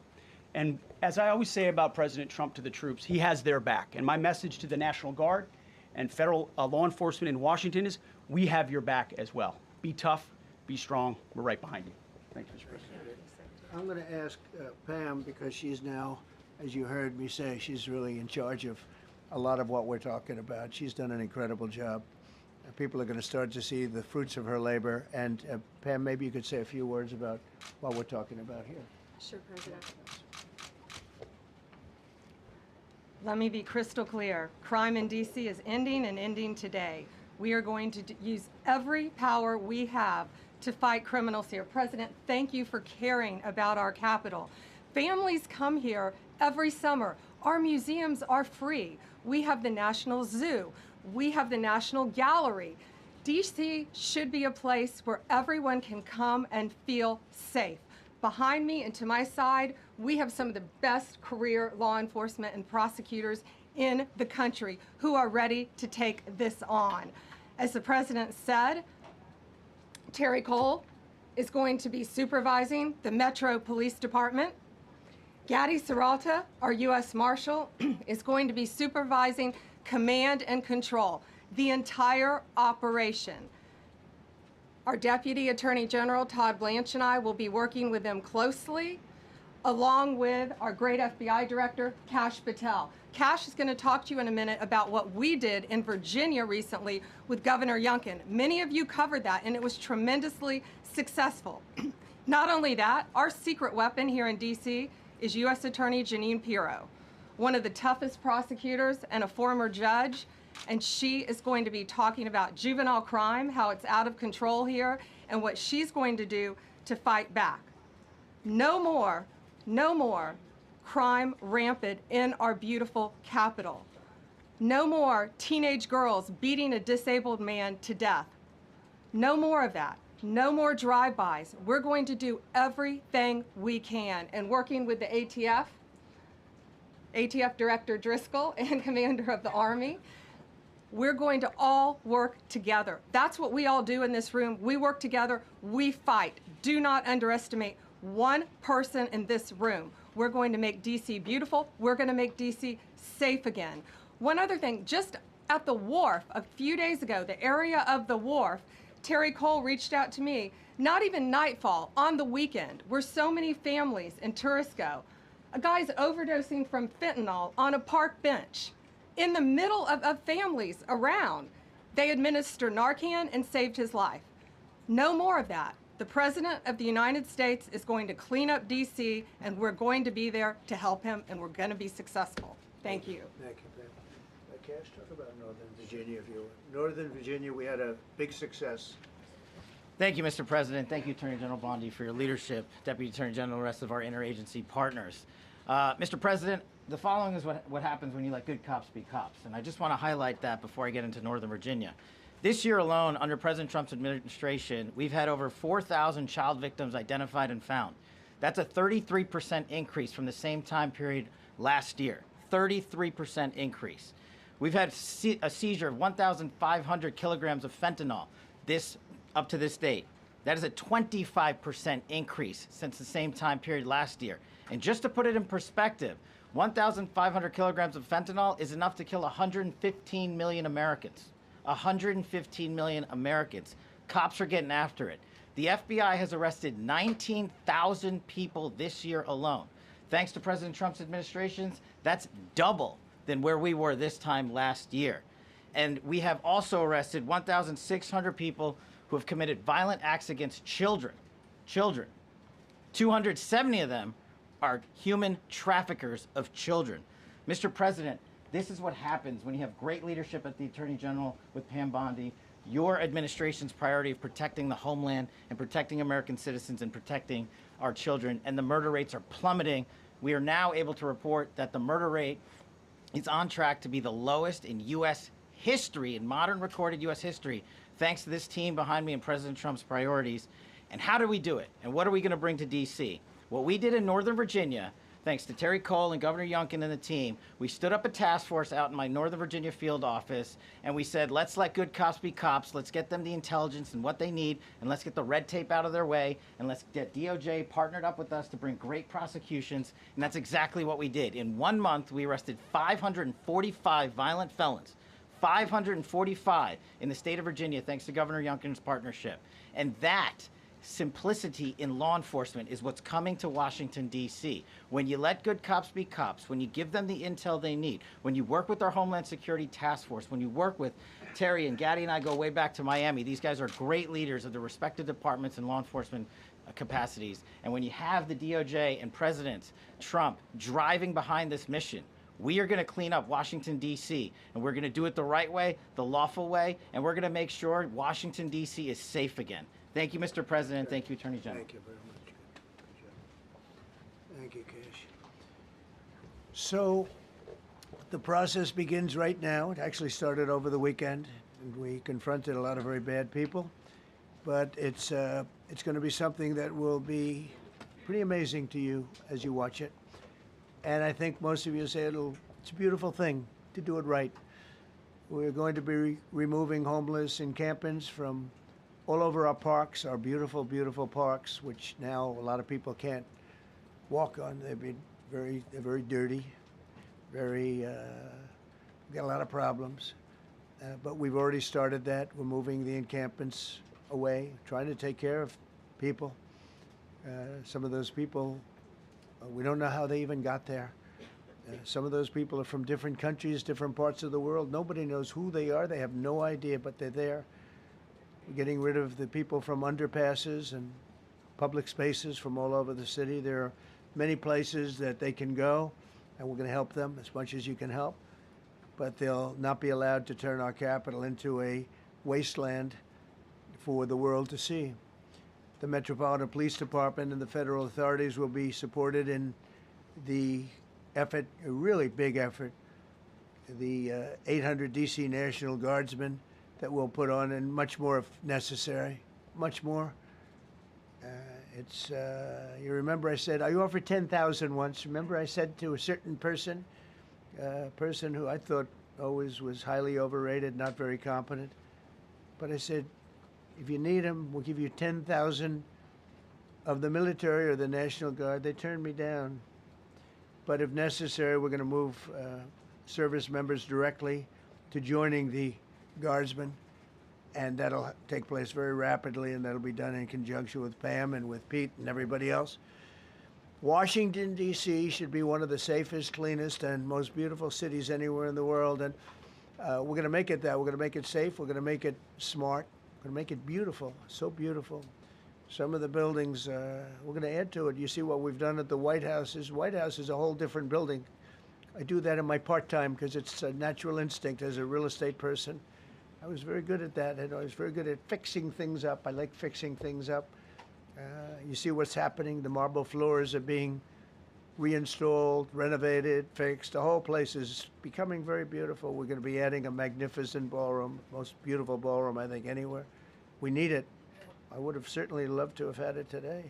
and as I always say about President Trump to the troops, he has their back. And my message to the National Guard and federal law enforcement in Washington is, we have your back as well. Be tough, be strong, we're right behind you. Thank you, Mr. President. I'm going to ask Pam, because she's now, as you heard me say, she's really in charge of a lot of what we're talking about. She's done an incredible job. People are going to start to see the fruits of her labor. And Pam, maybe you could say a few words about what we're talking about here. Sure, President. Let me be crystal clear. Crime in D.C. is ending and ending today. We are going to use every power we have to fight criminals here. President, thank you for caring about our capital. Families come here every summer. Our museums are free. We have the National Zoo. We have the National Gallery. D.C. should be a place where everyone can come and feel safe. Behind me and to my side, we have some of the best career law enforcement and prosecutors in the country who are ready to take this on. As the President said, Terry Cole is going to be supervising the Metro Police Department. Gaddy Serralta, our U.S. Marshal, is going to be supervising command and control, the entire operation. Our Deputy Attorney General, Todd Blanche, and I will be working with them closely, along with our great FBI Director, Kash Patel. Kash is going to talk to you in a minute about what we did in Virginia recently with Governor Youngkin. Many of you covered that, and it was tremendously successful. Not only that, our secret weapon here in D.C. is U.S. Attorney Jeanine Pirro, one of the toughest prosecutors and a former judge, and she is going to be talking about juvenile crime, how it's out of control here, and what she's going to do to fight back. No more crime rampant in our beautiful capital. No more teenage girls beating a disabled man to death. No more of that. No more drive-bys. We're going to do everything we can. And working with the ATF Director Driscoll and Commander of the Army, we're going to all work together. That's what we all do in this room. We work together, we fight. Do not underestimate one person in this room. We're going to make DC beautiful. We're going to make DC safe again. One other thing, just at the wharf a few days ago, the area of the wharf, Terry Cole reached out to me, not even nightfall, on the weekend, where so many families in tourists go. A guy's overdosing from fentanyl on a park bench. In the middle of families around, they administer Narcan and saved his life. No more of that. The President of the United States is going to clean up DC, and we're going to be there to help him, and we're going to be successful. Thank you. Thank you, Pam. Cash, talk about Northern Virginia. If you Northern Virginia, we had a big success. Thank you, Mr. President. Thank you, Attorney General Bondi, for your leadership, Deputy Attorney General, and the rest of our interagency partners. Mr. President, the following is what happens when you let good cops be cops, and I just want to highlight that before I get into Northern Virginia. This year alone, under President Trump's administration, we've had over 4,000 child victims identified and found. That's a 33% increase from the same time period last year. 33% increase. We've had a seizure of 1,500 kilograms of fentanyl up to this date. That is a 25% increase since the same time period last year. And just to put it in perspective, 1,500 kilograms of fentanyl is enough to kill 115 million Americans. 115 million Americans. Cops are getting after it. The FBI has arrested 19,000 people this year alone. Thanks to President Trump's administrations, that's double than where we were this time last year. And we have also arrested 1,600 people who have committed violent acts against children. 270 of them are human traffickers of children. Mr. President, this is what happens when you have great leadership at the Attorney General with Pam Bondi, your administration's priority of protecting the homeland and protecting American citizens and protecting our children, and the murder rates are plummeting. We are now able to report that the murder rate is on track to be the lowest in U.S. history, in modern recorded U.S. history, thanks to this team behind me and President Trump's priorities. And how do we do it? And what are we going to bring to D.C.? What we did in Northern Virginia, thanks to Terry Cole and Governor Youngkin and the team, we stood up a task force out in my Northern Virginia field office, and we said, let's let good cops be cops, let's get them the intelligence and what they need, and let's get the red tape out of their way, and let's get DOJ partnered up with us to bring great prosecutions, and that's exactly what we did. In 1 month, we arrested 545 violent felons. 545 in the state of Virginia, thanks to Governor Youngkin's partnership. And that simplicity in law enforcement is what's coming to Washington, D.C. When you let good cops be cops, when you give them the intel they need, when you work with our Homeland Security Task Force, when you work with Terry and Gaddy and I go way back to Miami. These guys are great leaders of the respective departments and law enforcement capacities. And when you have the DOJ and President Trump driving behind this mission, we are going to clean up Washington, D.C., and we're going to do it the right way, the lawful way, and we're going to make sure Washington, D.C. is safe again. Thank you, Mr. President. Thank you, Attorney General. Thank you very much. Good job. Thank you, Cash. So the process begins right now. It actually started over the weekend, and we confronted a lot of very bad people. But it's going to be something that will be pretty amazing to you as you watch it. And I think most of you say it's a beautiful thing to do it right. We're going to be removing homeless encampments from all over our parks, our beautiful, beautiful parks, which now a lot of people can't walk on. They're very dirty, we got a lot of problems. But we've already started that. We're moving the encampments away, trying to take care of people. Some of those people, we don't know how they even got there. Some of those people are from different countries, different parts of the world. Nobody knows who they are. They have no idea, but they're there. We're getting rid of the people from underpasses and public spaces from all over the city. There are many places that they can go, and we're going to help them as much as you can help. But they'll not be allowed to turn our capital into a wasteland for the world to see. The Metropolitan Police Department and the federal authorities will be supported in the effort, a really big effort, the 800 DC National Guardsmen that we'll put on, and much more if necessary, much more. You remember I said, I offered 10,000 once. Remember I said to a certain person, person who I thought always was highly overrated, not very competent, but I said, if you need them, we'll give you 10,000 of the military or the National Guard. They turned me down. But if necessary, we're going to move service members directly to joining the Guardsmen, and that'll take place very rapidly, and that'll be done in conjunction with Pam and with Pete and everybody else. Washington, D.C. should be one of the safest, cleanest, and most beautiful cities anywhere in the world, and we're going to make it that. We're going to make it safe. We're going to make it smart. We're going to make it beautiful, so beautiful. Some of the buildings, we're going to add to it. You see what we've done at the White House. White House is a whole different building. I do that in my part-time because it's a natural instinct as a real estate person. I was very good at that, and I was very good at fixing things up. I like fixing things up. You see what's happening. The marble floors are being reinstalled, renovated, fixed. The whole place is becoming very beautiful. We're going to be adding a magnificent ballroom, most beautiful ballroom, I think, anywhere. We need it. I would have certainly loved to have had it today.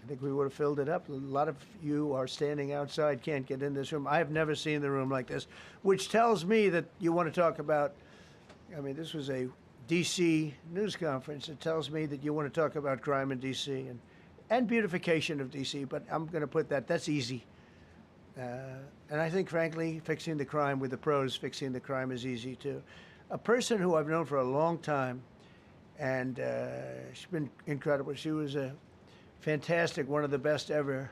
I think we would have filled it up. A lot of you are standing outside, can't get in this room. I have never seen the room like this, which tells me that you want to talk about, I mean, this was a D.C. news conference. It tells me that you want to talk about crime in D.C. and beautification of D.C., but I'm going to put that, that's easy. And I think, frankly, fixing the crime with the pros, fixing the crime is easy, too. A person who I've known for a long time, and she's been incredible. She was a fantastic, one of the best ever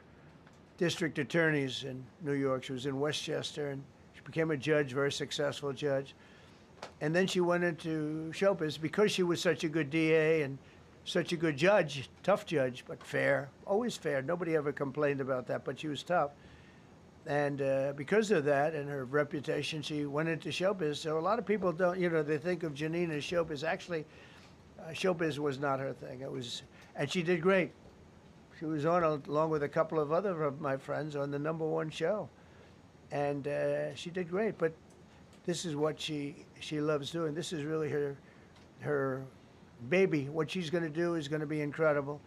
district attorneys in New York. She was in Westchester, and she became a judge, very successful judge. And then she went into showbiz because she was such a good DA and such a good judge, tough judge, but fair, always fair. Nobody ever complained about that, but she was tough. And because of that and her reputation, she went into showbiz. So a lot of people don't, you know, they think of Janine as showbiz. Actually, showbiz was not her thing. It was, and she did great. She was on, along with a couple of other of my friends, on the #1 show. And she did great, but this is what she loves doing. This is really her baby. What she's going to do is going to be incredible.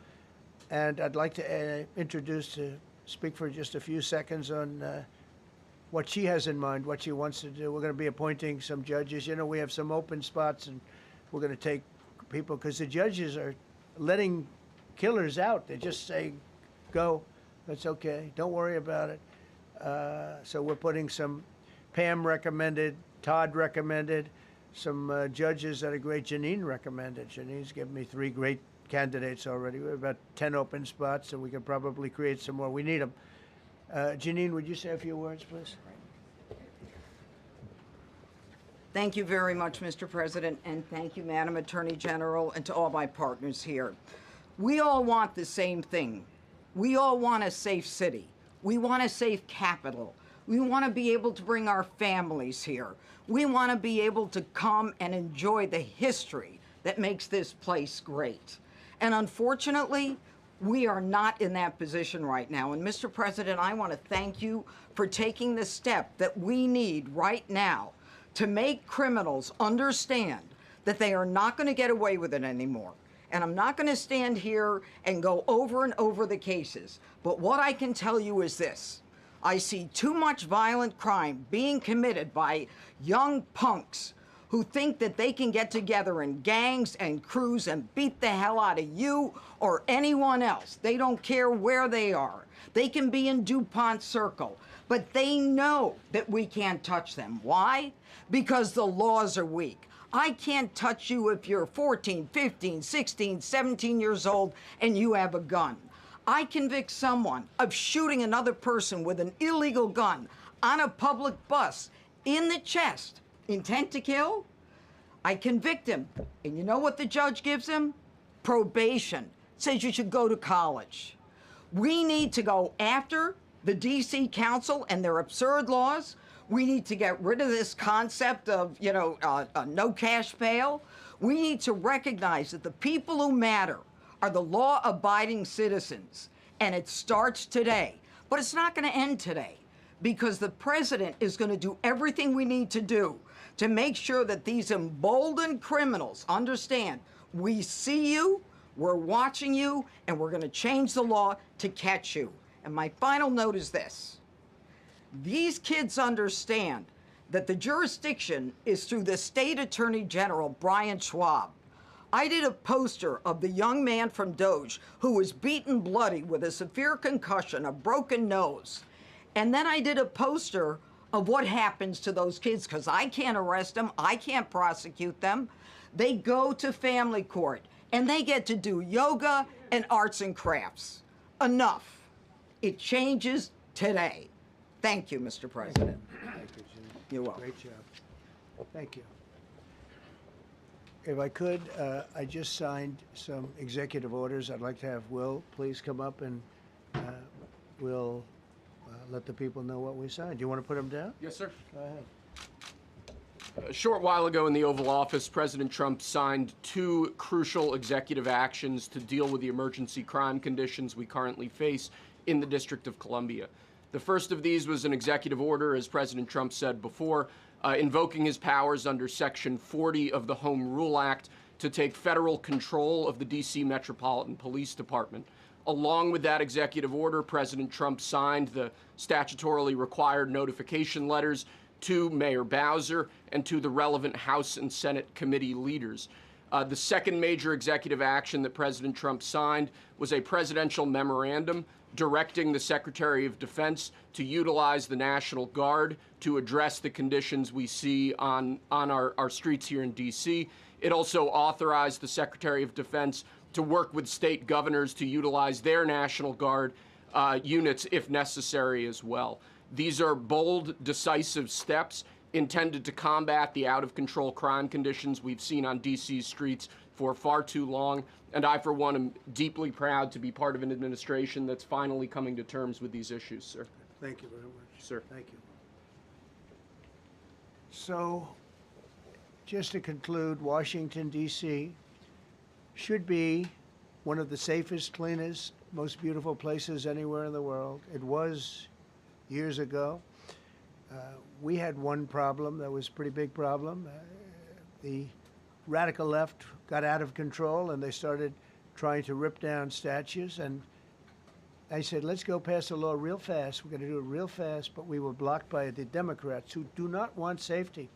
And I'd like to speak for just a few seconds on what she has in mind, what she wants to do. We're going to be appointing some judges. You know, we have some open spots, and we're going to take people, because the judges are letting killers out. They just say, go, that's okay, don't worry about it. So we're putting some, Pam recommended, Todd recommended, some judges that are great. Janine recommended. Janine's given me 3 great candidates already. We have about 10 open spots, and we could probably create some more. We need them. Janine, would you say a few words, please? Thank you very much, Mr. President, and thank you, Madam Attorney General, and to all my partners here. We all want the same thing. We all want a safe city. We want a safe capital. We want to be able to bring our families here. We want to be able to come and enjoy the history that makes this place great. And unfortunately, we are not in that position right now. And Mr. President, I want to thank you for taking the step that we need right now to make criminals understand that they are not going to get away with it anymore. And I'm not going to stand here and go over and over the cases. But what I can tell you is this. I see too much violent crime being committed by young punks who think that they can get together in gangs and crews and beat the hell out of you or anyone else. They don't care where they are. They can be in DuPont Circle, but they know that we can't touch them. Why? Because the laws are weak. I can't touch you if you're 14, 15, 16, 17 years old and you have a gun. I convict someone of shooting another person with an illegal gun on a public bus in the chest, intent to kill. I convict him, and you know what the judge gives him? Probation. Says you should go to college. We need to go after the D.C. Council and their absurd laws. We need to get rid of this concept of, no cash bail. We need to recognize that the people who matter are the law-abiding citizens, and it starts today But it's not going to end today, because the president is going to do everything we need to do to make sure that these emboldened criminals understand we see you, we're watching you, and we're going to change the law to catch you. And my final note is this. These kids understand that the jurisdiction is through the State Attorney General, Brian Schwab. I did a poster of the young man from Doge who was beaten bloody with a severe concussion, a broken nose. And then I did a poster of what happens to those kids, because I can't arrest them, I can't prosecute them. They go to family court, and they get to do yoga and arts and crafts. Enough. It changes today. Thank you, Mr. President. Thank you, Jim. You're welcome. Great job. Thank you. If I could, I just signed some executive orders. I'd like to have Will please come up, and we'll let the people know what we signed. Do you want to put them down? Yes, sir. Go ahead. A short while ago in the Oval Office, President Trump signed 2 crucial executive actions to deal with the emergency crime conditions we currently face in the District of Columbia. The first of these was an executive order, as President Trump said before, invoking his powers under Section 40 of the Home Rule Act to take federal control of the D.C. Metropolitan Police Department. Along with that executive order, President Trump signed the statutorily required notification letters to Mayor Bowser and to the relevant House and Senate committee leaders. The second major executive action that President Trump signed was a presidential memorandum directing the Secretary of Defense to utilize the National Guard to address the conditions we see on our streets here in D.C. It also authorized the Secretary of Defense to work with state governors to utilize their National Guard units if necessary as well. These are bold, decisive steps intended to combat the out-of-control crime conditions we've seen on D.C.'s streets for far too long, and I, for one, am deeply proud to be part of an administration that's finally coming to terms with these issues, sir. Thank you very much. Sir. Thank you. So, just to conclude, Washington, D.C. should be one of the safest, cleanest, most beautiful places anywhere in the world. It was years ago. We had one problem that was a pretty big problem. The radical left got out of control, and they started trying to rip down statues. And I said, let's go pass a law real fast. We're going to do it real fast, but we were blocked by the Democrats, who do not want safety.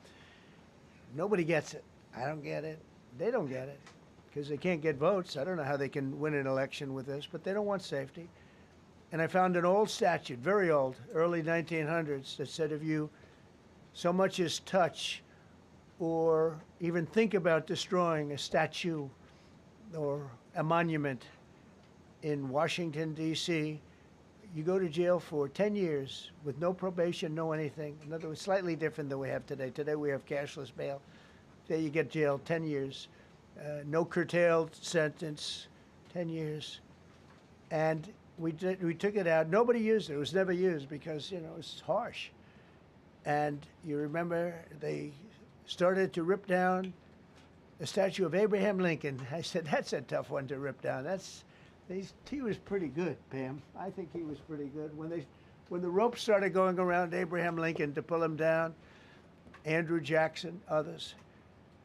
Nobody gets it. I don't get it. They don't get it, because they can't get votes. I don't know how they can win an election with this, but they don't want safety. And I found an old statute, very old, early 1900s, that said if you so much as touch or even think about destroying a statue or a monument in Washington, D.C., you go to jail for 10 years with no probation, no anything. In other words, slightly different than we have today. Today we have cashless bail. There you get jailed 10 years. No curtailed sentence, 10 years. And we took it out. Nobody used it. It was never used because, you know, it's harsh. And you remember they started to rip down the statue of Abraham Lincoln. I said, that's a tough one to rip down. He was pretty good, Pam. I think he was pretty good. When the ropes started going around Abraham Lincoln to pull him down, Andrew Jackson, others,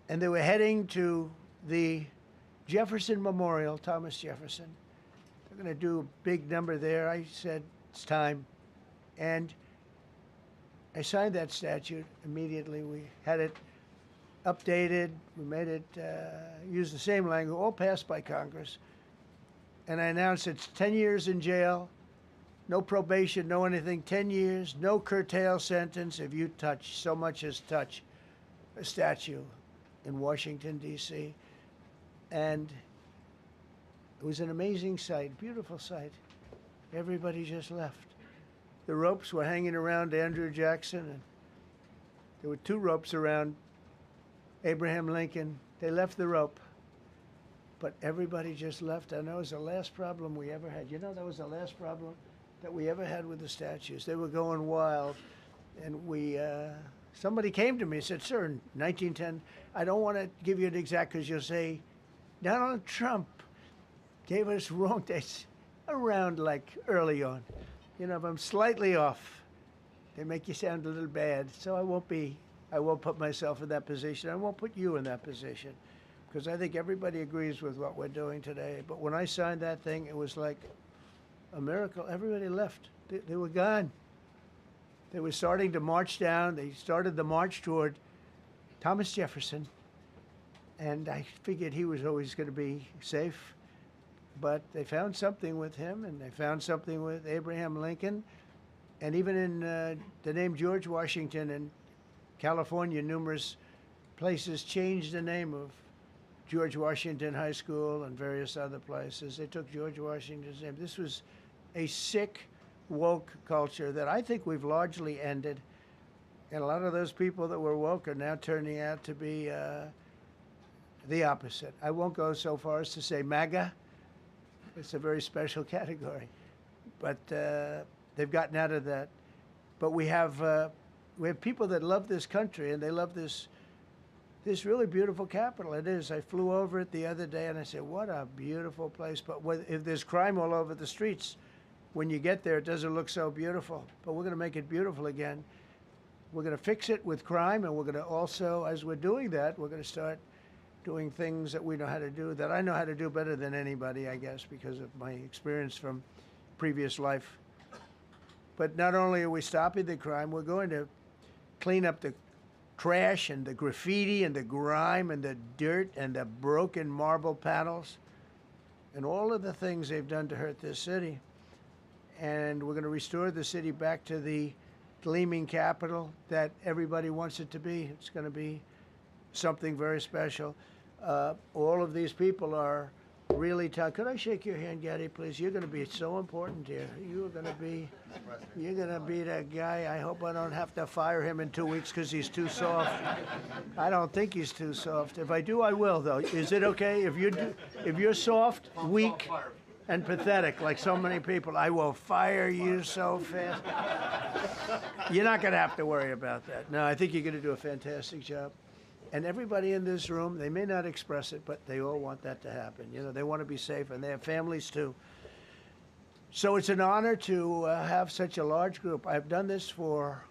and they were heading to the Jefferson Memorial, Thomas Jefferson. They're going to do a big number there. I said, it's time. And I signed that statute immediately. We had it updated. We made it use the same language, all passed by Congress. And I announced it's 10 years in jail, no probation, no anything, 10 years, no curtail sentence if you touch, so much as touch a statue in Washington, D.C. And it was an amazing sight, beautiful sight. Everybody just left. The ropes were hanging around Andrew Jackson, and there were 2 ropes around Abraham Lincoln. They left the rope, but everybody just left. And that was the last problem we ever had. You know, that was the last problem that we ever had with the statues. They were going wild, and somebody came to me and said, sir, in 1910, I don't want to give you an exact, because you'll say, Donald Trump gave us wrong dates around like early on. You know, if I'm slightly off, they make you sound a little bad. So I won't put myself in that position. I won't put you in that position, because I think everybody agrees with what we're doing today. But when I signed that thing, it was like a miracle. Everybody left. They were gone. They were starting to march down. They started the march toward Thomas Jefferson, and I figured he was always going to be safe. But they found something with him, and they found something with Abraham Lincoln, and even in the name George Washington in California, numerous places changed the name of George Washington High School and various other places. They took George Washington's name. This was a sick, woke culture that I think we've largely ended. And a lot of those people that were woke are now turning out to be the opposite. I won't go so far as to say MAGA. It's a very special category. But they've gotten out of that. But we have people that love this country, and they love this really beautiful capital. It is. I flew over it the other day, and I said, what a beautiful place. But if there's crime all over the streets, when you get there, it doesn't look so beautiful. But we're going to make it beautiful again. We're going to fix it with crime, and we're going to also, as we're doing that, we're going to start doing things that we know how to do, that I know how to do better than anybody, I guess, because of my experience from previous life. But not only are we stopping the crime, we're going to clean up the trash and the graffiti and the grime and the dirt and the broken marble panels and all of the things they've done to hurt this city. And we're going to restore the city back to the gleaming capital that everybody wants it to be. It's going to be something very special. All of these people are really tough. Could I shake your hand, Gaddy, please? You're going to be so important here. You're going to be that guy. I hope I don't have to fire him in 2 weeks because he's too soft. I don't think he's too soft. If I do, I will, though. Is it okay? If you're soft, weak, and pathetic, like so many people, I will fire you so fast. You're not going to have to worry about that. No, I think you're going to do a fantastic job. And everybody in this room, they may not express it, but they all want that to happen. You know, they want to be safe, and they have families too. So it's an honor to have such a large group. I've done this for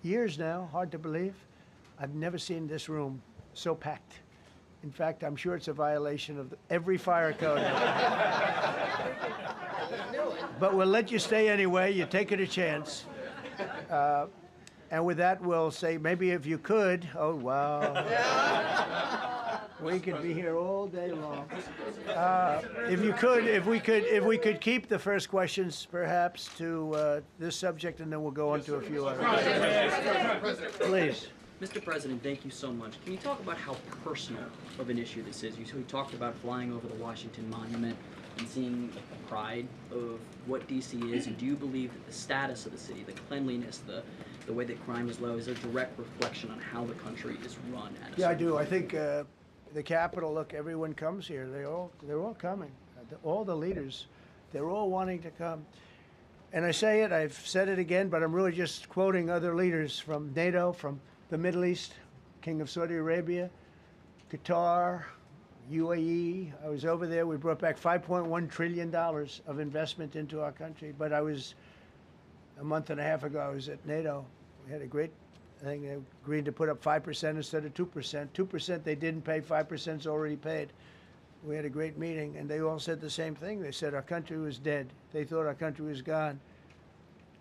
years now, hard to believe. I've never seen this room so packed. In fact, I'm sure it's a violation of every fire code. But we'll let you stay anyway. You're taking a chance. And with that, we'll say, maybe if you could, oh, wow. We could be here all day long. If we could keep the first questions, perhaps, to this subject, and then we'll go on to a few others. Please. Mr. President, thank you so much. Can you talk about how personal of an issue this is? You talked about flying over the Washington Monument and seeing the pride of what D.C. is, and do you believe that the status of the city, the cleanliness, the way that crime is low, is a direct reflection on how the country is run? Yeah, I do. I think the Capitol, look, everyone comes here. They're all coming. All the leaders, they're all wanting to come. And I say it, I've said it again, but I'm really just quoting other leaders from NATO, from the Middle East, King of Saudi Arabia, Qatar, UAE. I was over there. We brought back $5.1 trillion of investment into our country. But a month and a half ago, I was at NATO. We had a great thing. They agreed to put up 5% instead of 2%. 2% they didn't pay, 5% is already paid. We had a great meeting, and they all said the same thing. They said our country was dead. They thought our country was gone.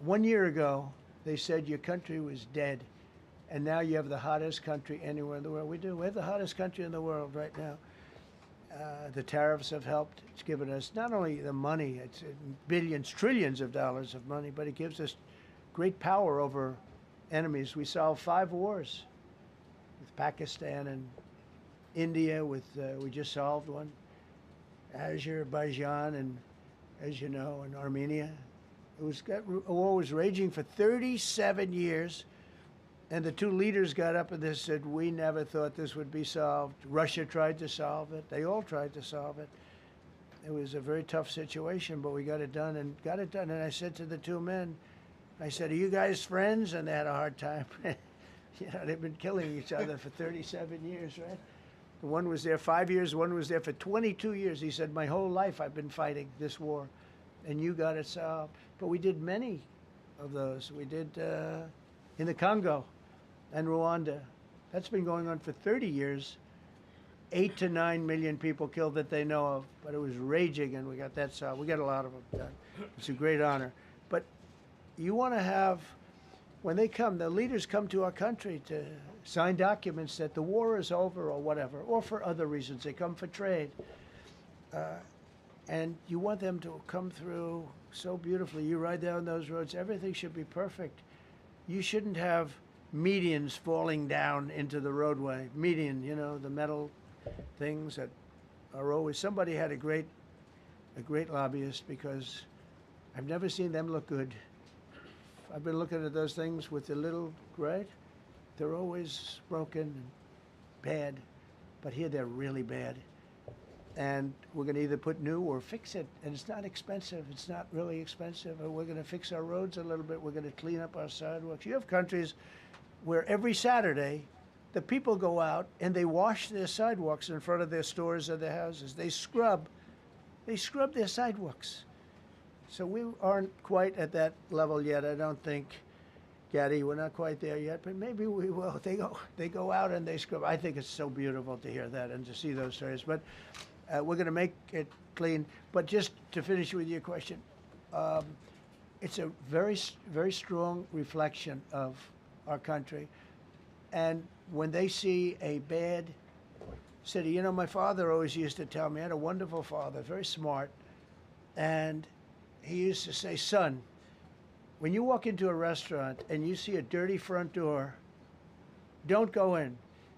1 year ago, they said your country was dead. And now you have the hottest country anywhere in the world. We do. We have the hottest country in the world right now. The tariffs have helped. It's given us not only the money, it's billions, trillions of dollars of money, but it gives us great power over enemies. We solved 5 wars with Pakistan and India. We just solved one. Azerbaijan and, as you know, and Armenia. A war was raging for 37 years. And the 2 leaders got up and they said, we never thought this would be solved. Russia tried to solve it. They all tried to solve it. It was a very tough situation, but we got it done and got it done. And I said to the 2 men, I said, are you guys friends? And they had a hard time. You know, they've been killing each other for 37 years, right? The one was there 5 years, one was there for 22 years. He said, my whole life I've been fighting this war. and you got it solved. But we did many of those. We did in the Congo and Rwanda. That's been going on for 30 years. 8 to 9 million people killed that they know of, but it was raging, and we got that solved. We got a lot of them done. It's a great honor. But you want to have, when they come, the leaders come to our country to sign documents that the war is over or whatever, or for other reasons. They come for trade. And you want them to come through so beautifully. You ride down those roads, everything should be perfect. You shouldn't have medians falling down into the roadway. Median, you know, the metal things that are always, somebody had a great lobbyist, because I've never seen them look good. I've been looking at those things with the little, right? They're always broken and bad, but here they're really bad. And we're going to either put new or fix it, and it's not expensive. It's not really expensive. And we're going to fix our roads a little bit. We're going to clean up our sidewalks. You have countries where every Saturday the people go out and they wash their sidewalks in front of their stores or their houses. They scrub their sidewalks. So we aren't quite at that level yet. I don't think, Gaddy, we're not quite there yet, but maybe we will. They go out and they scrub. I think it's so beautiful to hear that and to see those stories. But we're going to make it clean. But just to finish with your question, it's a very, very strong reflection of our country. And when they see a bad city, you know, my father always used to tell me, I had a wonderful father, very smart, and he used to say, son, when you walk into a restaurant and you see a dirty front door, don't go in,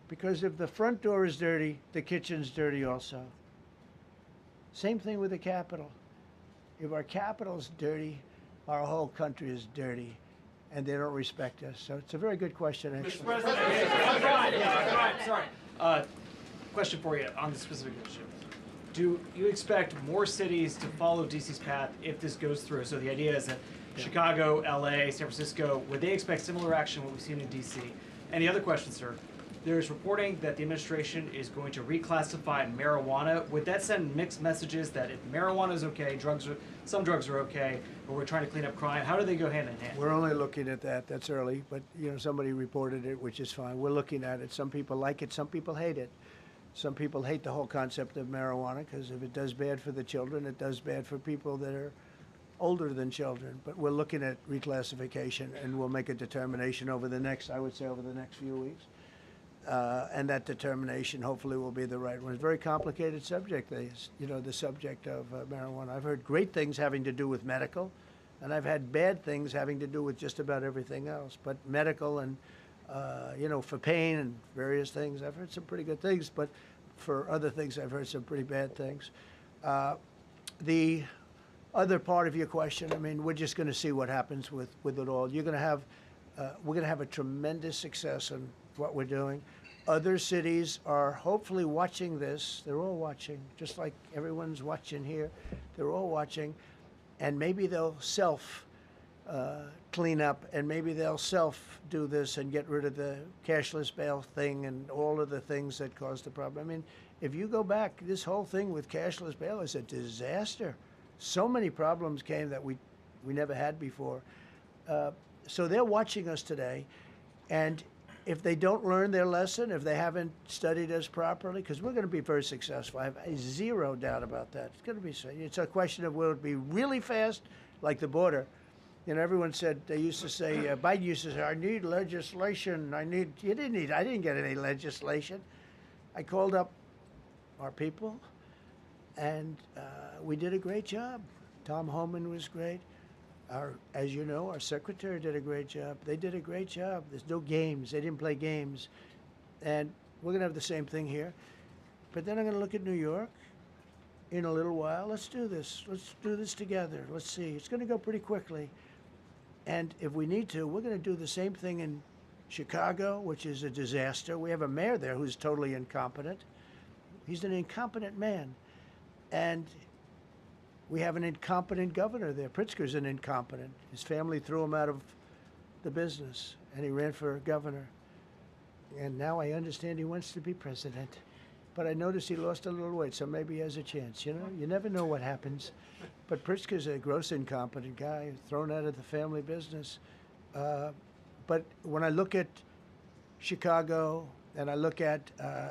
because if the front door is dirty, the kitchen's dirty also. Same thing with the Capitol. If our Capitol's dirty, our whole country is dirty, and they don't respect us. So it's a very good question, actually. Mr. President, Brian, sorry. Question for you on the specific issue. Do you expect more cities to follow DC's path if this goes through? So the idea is that Chicago, LA, San Francisco, would they expect similar action to what we've seen in DC? And the other question, sir, there's reporting that the administration is going to reclassify marijuana. Would that send mixed messages that if marijuana is okay, some drugs are okay, but we're trying to clean up crime? How do they go hand in hand? We're only looking at that. That's early, but you know, somebody reported it, which is fine. We're looking at it. Some people like it. Some people hate it. Some people hate the whole concept of marijuana, because if it does bad for the children, it does bad for people that are older than children. But we're looking at reclassification, and we'll make a determination over the next, I would say, over the next few weeks. And that determination hopefully will be the right one. It's a very complicated subject, the subject of marijuana. I've heard great things having to do with medical, and I've had bad things having to do with just about everything else. But medical and, for pain and various things, I've heard some pretty good things, but for other things, I've heard some pretty bad things. The other part of your question, I mean, we're just going to see what happens with it all. We're going to have a tremendous success in what we're doing. Other cities are hopefully watching this. They're all watching, just like everyone's watching here. They're all watching, and maybe they'll clean up, and maybe they'll do this and get rid of the cashless bail thing and all of the things that caused the problem. I mean, if you go back, this whole thing with cashless bail is a disaster. So many problems came that we never had before. So they're watching us today, and if they don't learn their lesson, if they haven't studied us properly, because we're going to be very successful. I have zero doubt about that. It's going to be. It's a question of will it be really fast, like the border. You know, everyone said, they used to say, Biden used to say, I need legislation. I didn't get any legislation. I called up our people, and we did a great job. Tom Homan was great. As you know, our secretary did a great job. They did a great job. There's no games. They didn't play games. And we're going to have the same thing here. But then I'm going to look at New York in a little while. Let's do this. Let's do this together. Let's see. It's going to go pretty quickly. And if we need to, we're going to do the same thing in Chicago, which is a disaster. We have a mayor there who's totally incompetent. He's an incompetent man. And we have an incompetent governor there. Pritzker's an incompetent. His family threw him out of the business, and he ran for governor. And now I understand he wants to be president. but I noticed he lost a little weight, so maybe he has a chance. You know, you never know what happens. But Pritzker's a gross incompetent guy, thrown out of the family business. But when I look at Chicago and I look at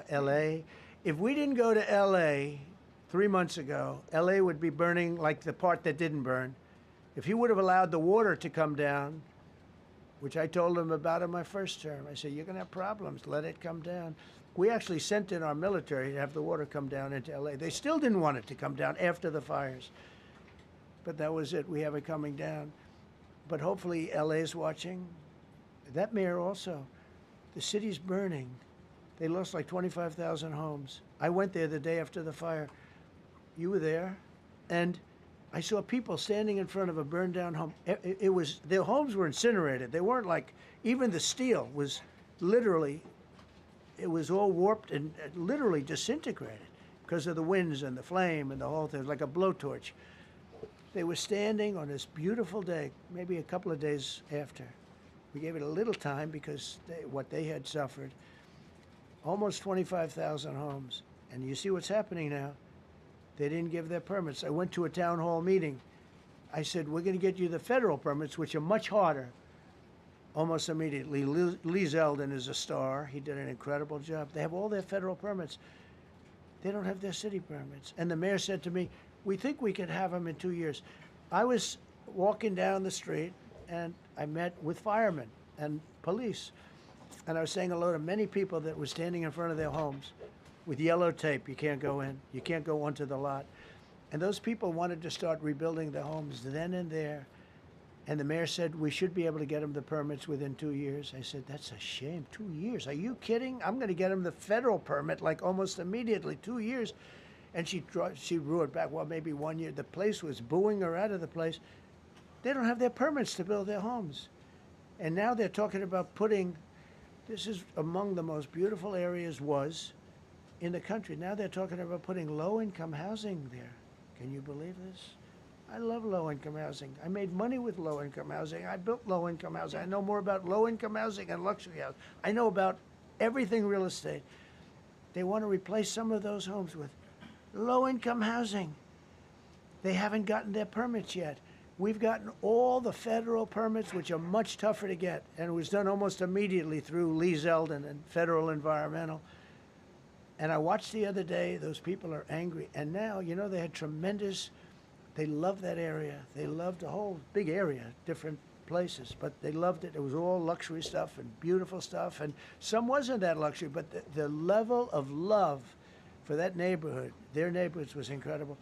L.A., if we didn't go to L.A. 3 months ago, L.A. would be burning like the part that didn't burn. If he would have allowed the water to come down, which I told him about in my first term, I said, you're going to have problems. Let it come down. We actually sent in our military to have the water come down into L.A. They still didn't want it to come down after the fires. But that was it. We have it coming down. But hopefully L.A. is watching. That mayor also. The city's burning. They lost like 25,000 homes. I went there the day after the fire. You were there. And I saw people standing in front of a burned down home. It was, their homes were incinerated. They weren't like, even the steel was literally, it was all warped and literally disintegrated because of the winds and the flame and the whole thing, like a blowtorch. They were standing on this beautiful day, maybe a couple of days after. We gave it a little time because what they had suffered. Almost 25,000 homes. And you see what's happening now. They didn't give their permits. I went to a town hall meeting. I said, we're going to get you the federal permits, which are much harder. Almost immediately. Lee Zeldin is a star. He did an incredible job. They have all their federal permits. They don't have their city permits. And the mayor said to me, we think we could have them in 2 years. I was walking down the street, and I met with firemen and police. And I was saying hello to many people that were standing in front of their homes with yellow tape. You can't go in. You can't go onto the lot. And those people wanted to start rebuilding their homes then and there. And the mayor said, we should be able to get them the permits within 2 years. I said, that's a shame. 2 years? Are you kidding? I'm going to get them the federal permit like almost immediately. 2 years. And she drew it back. Well, maybe 1 year. The place was booing her out of the place. They don't have their permits to build their homes. And now they're talking about putting, this is among the most beautiful areas in the country. Now they're talking about putting low-income housing there. Can you believe this? I love low-income housing. I made money with low-income housing. I built low-income housing. I know more about low-income housing and luxury housing. I know about everything real estate. They want to replace some of those homes with low-income housing. They haven't gotten their permits yet. We've gotten all the federal permits, which are much tougher to get, and it was done almost immediately through Lee Zeldin and Federal Environmental. And I watched the other day, those people are angry. And now, you know, they had tremendous, they loved that area. They loved the whole big area, different places, but they loved it. It was all luxury stuff and beautiful stuff. And some wasn't that luxury, but the level of love for that neighborhood, their neighborhoods, was incredible.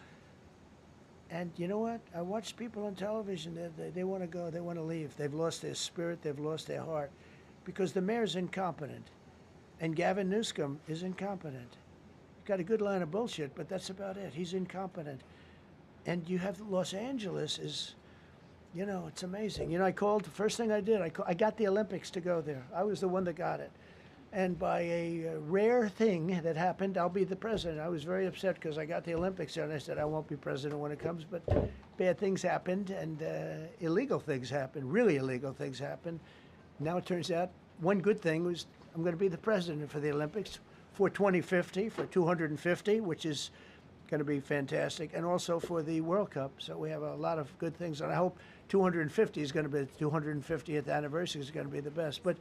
And you know what? I watched people on television, they want to go, they want to leave. They've lost their spirit, they've lost their heart, because the mayor's incompetent. And Gavin Newsom is incompetent. He's got a good line of bullshit, but that's about it. He's incompetent. And you have Los Angeles is, you know, it's amazing. You know, I called, the first thing I did, I got the Olympics to go there. I was the one that got it. And by a rare thing that happened, I'll be the president. I was very upset because I got the Olympics there, and I said, I won't be president when it comes. But bad things happened, and illegal things happened, really illegal things happened. Now it turns out one good thing was I'm going to be the president for the Olympics for 2050, for 250, which is going to be fantastic, and also for the World Cup. So we have a lot of good things, and I hope 250 is going to be the 250th anniversary is going to be the best. But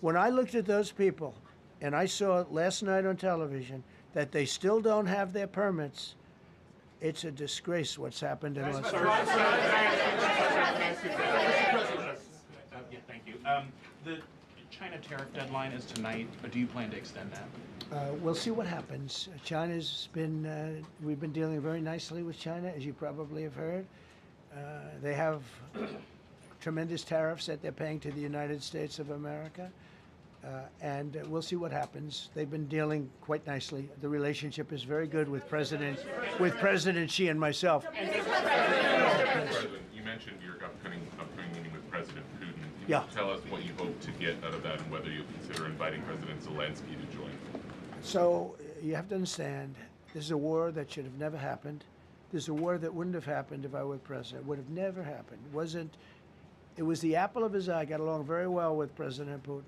when I looked at those people, and I saw last night on television that they still don't have their permits, it's a disgrace what's happened in Los Angeles. Thank you. The China tariff deadline is tonight, but do you plan to extend that? We'll see what happens. China's been, we've been dealing very nicely with China, as you probably have heard. They have tremendous tariffs that they're paying to the United States of America. And we'll see what happens. They've been dealing quite nicely. The relationship is very good with President Xi and myself. President, you mentioned your upcoming meeting with President Putin. Can you tell us what you hope to get out of that and whether you'll consider inviting President Zelensky to join? So you have to understand, this is a war that should have never happened. This is a war that wouldn't have happened if I were president. It would have never happened. It was the apple of his eye. I got along very well with President Putin.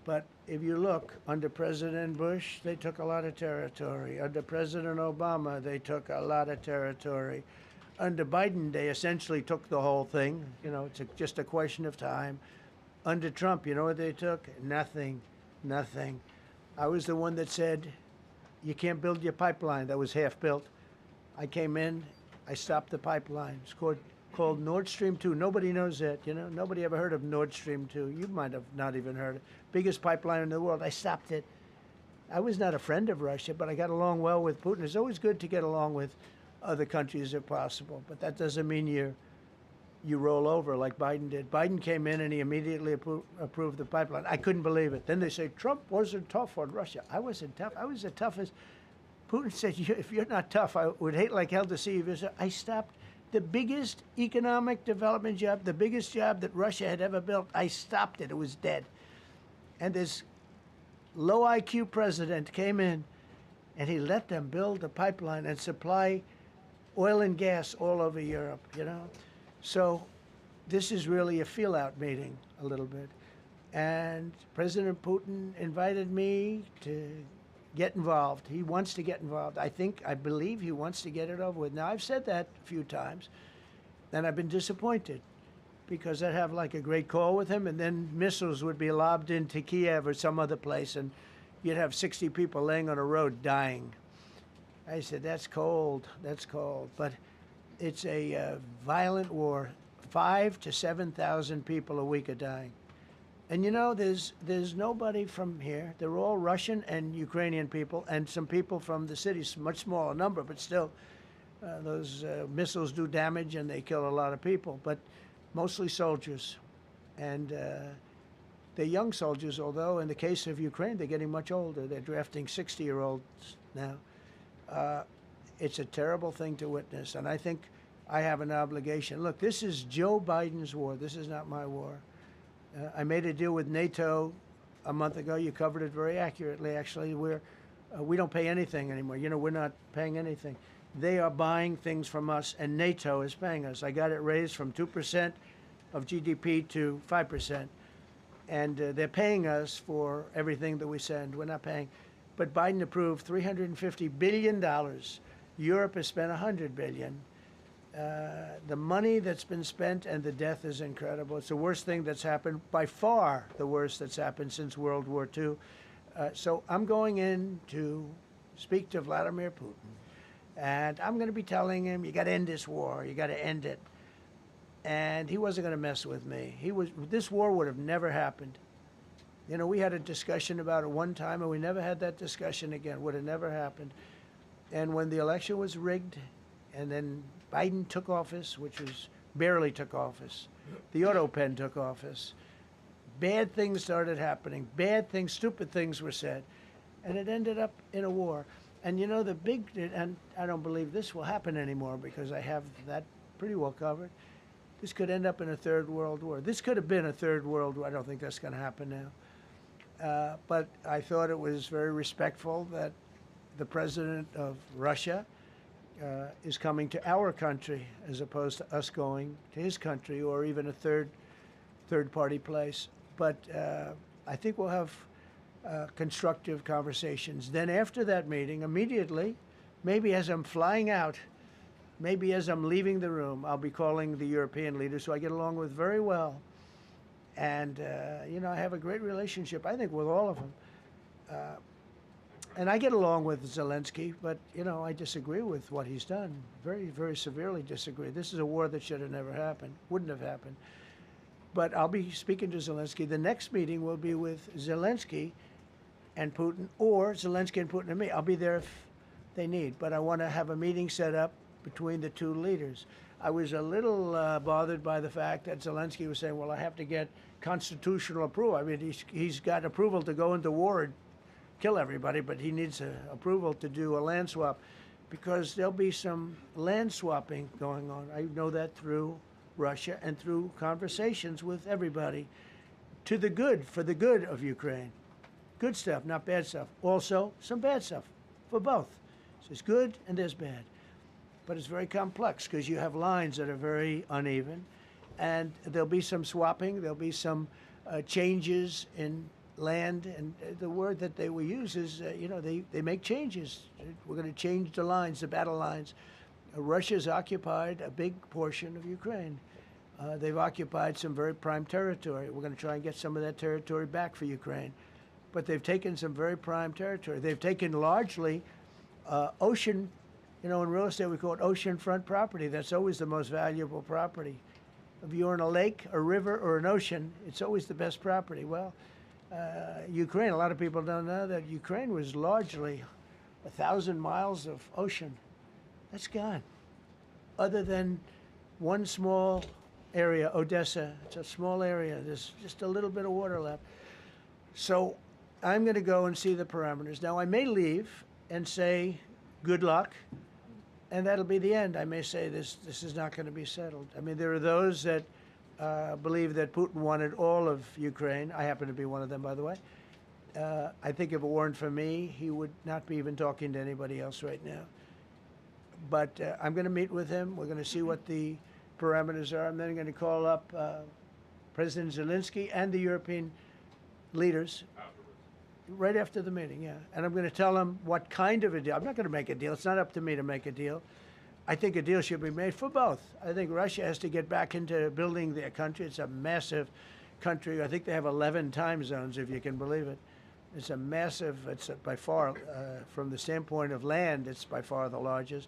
But if you look, under President Bush, they took a lot of territory. Under President Obama, they took a lot of territory. Under Biden, they essentially took the whole thing. You know, it's just a question of time. Under Trump, you know what they took? Nothing, nothing. I was the one that said, you can't build your pipeline. That was half built. I came in, I stopped the pipeline. It's called Nord Stream 2. Nobody knows that, you know. Nobody ever heard of Nord Stream 2. You might have not even heard it. Biggest pipeline in the world. I stopped it. I was not a friend of Russia, but I got along well with Putin. It's always good to get along with other countries if possible, but that doesn't mean you roll over like Biden did. Biden came in and he immediately approved the pipeline. I couldn't believe it. Then they say Trump wasn't tough on Russia. I wasn't tough. I was the toughest. Putin said, if you're not tough, I would hate like hell to see you visit. I stopped the biggest economic development job, the biggest job that Russia had ever built. I stopped it. It was dead. And this low IQ president came in and he let them build a pipeline and supply oil and gas all over Europe, you know. So this is really a feel-out meeting a little bit. And President Putin invited me to get involved. He wants to get involved. I believe he wants to get it over with. Now, I've said that a few times, and I've been disappointed because I'd have like a great call with him, and then missiles would be lobbed into Kiev or some other place, and you'd have 60 people laying on a road dying. I said, that's cold, that's cold. But it's a violent war. 5,000 to 7,000 people a week are dying. And you know, there's nobody from here. They're all Russian and Ukrainian people, and some people from the cities, much smaller number, but still, those missiles do damage and they kill a lot of people, but mostly soldiers. And they're young soldiers, although in the case of Ukraine, they're getting much older. They're drafting 60-year-olds now. It's a terrible thing to witness, and I think I have an obligation. Look, this is Joe Biden's war. This is not my war. I made a deal with NATO a month ago. You covered it very accurately, actually. We don't pay anything anymore. You know, we're not paying anything. They are buying things from us, and NATO is paying us. I got it raised from 2% of GDP to 5%. And they're paying us for everything that we send. We're not paying. But Biden approved $350 billion. Europe has spent $100 billion. The money that's been spent and the death is incredible. It's the worst thing that's happened, by far the worst that's happened since World War II. So I'm going in to speak to Vladimir Putin. And I'm going to be telling him, you got to end this war. You got to end it. And he wasn't going to mess with me. This war would have never happened. You know, we had a discussion about it one time, and we never had that discussion again. Would have never happened. And when the election was rigged, and then Biden took office, which was barely took office, the auto pen took office, bad things started happening. Bad things, stupid things were said. And it ended up in a war. And you know, and I don't believe this will happen anymore because I have that pretty well covered. This could end up in a third world war. This could have been a third world war. I don't think that's going to happen now. But I thought it was very respectful that the president of Russia is coming to our country as opposed to us going to his country or even a third-party place. But I think we'll have constructive conversations. Then after that meeting, immediately, maybe as I'm flying out, maybe as I'm leaving the room, I'll be calling the European leaders who I get along with very well. And, you know, I have a great relationship, I think, with all of them. And I get along with Zelensky, but, you know, I disagree with what he's done. Very, very severely disagree. This is a war that should have never happened, wouldn't have happened. But I'll be speaking to Zelensky. The next meeting will be with Zelensky and Putin, or Zelensky and Putin and me. I'll be there if they need. But I want to have a meeting set up between the two leaders. I was a little bothered by the fact that Zelensky was saying, well, I have to get constitutional approval. I mean, he's got approval to go into war and kill everybody, but he needs approval to do a land swap because there'll be some land swapping going on. I know that through Russia and through conversations with everybody to the good, for the good of Ukraine. Good stuff, not bad stuff. Also, some bad stuff for both. So there's good and there's bad. But it's very complex because you have lines that are very uneven. And there'll be some swapping. There'll be some changes in land, and the word that they will use is, they make changes. We're going to change the lines, the battle lines. Russia's occupied a big portion of Ukraine. They've occupied some very prime territory. We're going to try and get some of that territory back for Ukraine. But they've taken some very prime territory. They've taken largely ocean, in real estate we call it oceanfront property. That's always the most valuable property. If you're in a lake, a river, or an ocean, it's always the best property. Well, Ukraine, a lot of people don't know that Ukraine was largely 1,000 miles of ocean. That's gone. Other than one small area, Odessa, it's a small area. There's just a little bit of water left. So I'm going to go and see the parameters. Now, I may leave and say, good luck, and that'll be the end. I may say this is not going to be settled. I mean, there are those that believe that Putin wanted all of Ukraine. I happen to be one of them, by the way. I think if it weren't for me, he would not be even talking to anybody else right now. But I'm going to meet with him. We're going to see what the parameters are. I'm then going to call up President Zelensky and the European leaders right after the meeting, yeah. And I'm going to tell them what kind of a deal. I'm not going to make a deal. It's not up to me to make a deal. I think a deal should be made for both. I think Russia has to get back into building their country. It's a massive country. I think they have 11 time zones, if you can believe it. It's a massive, it's by far, from the standpoint of land, it's by far the largest.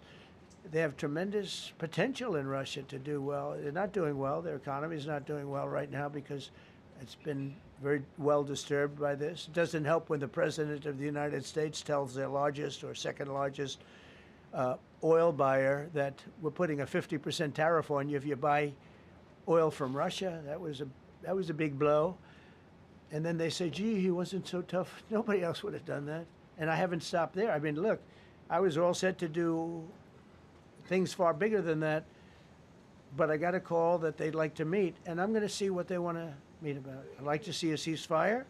They have tremendous potential in Russia to do well. They're not doing well. Their economy is not doing well right now because it's been very well disturbed by this. It doesn't help when the President of the United States tells their largest or second largest oil buyer that we're putting a 50% tariff on you if you buy oil from Russia. That was a big blow. And then they say, gee, he wasn't so tough. Nobody else would have done that. And I haven't stopped there. I mean, look, I was all set to do things far bigger than that, but I got a call that they'd like to meet, and I'm going to see what they want to meet about. I'd like to see a ceasefire.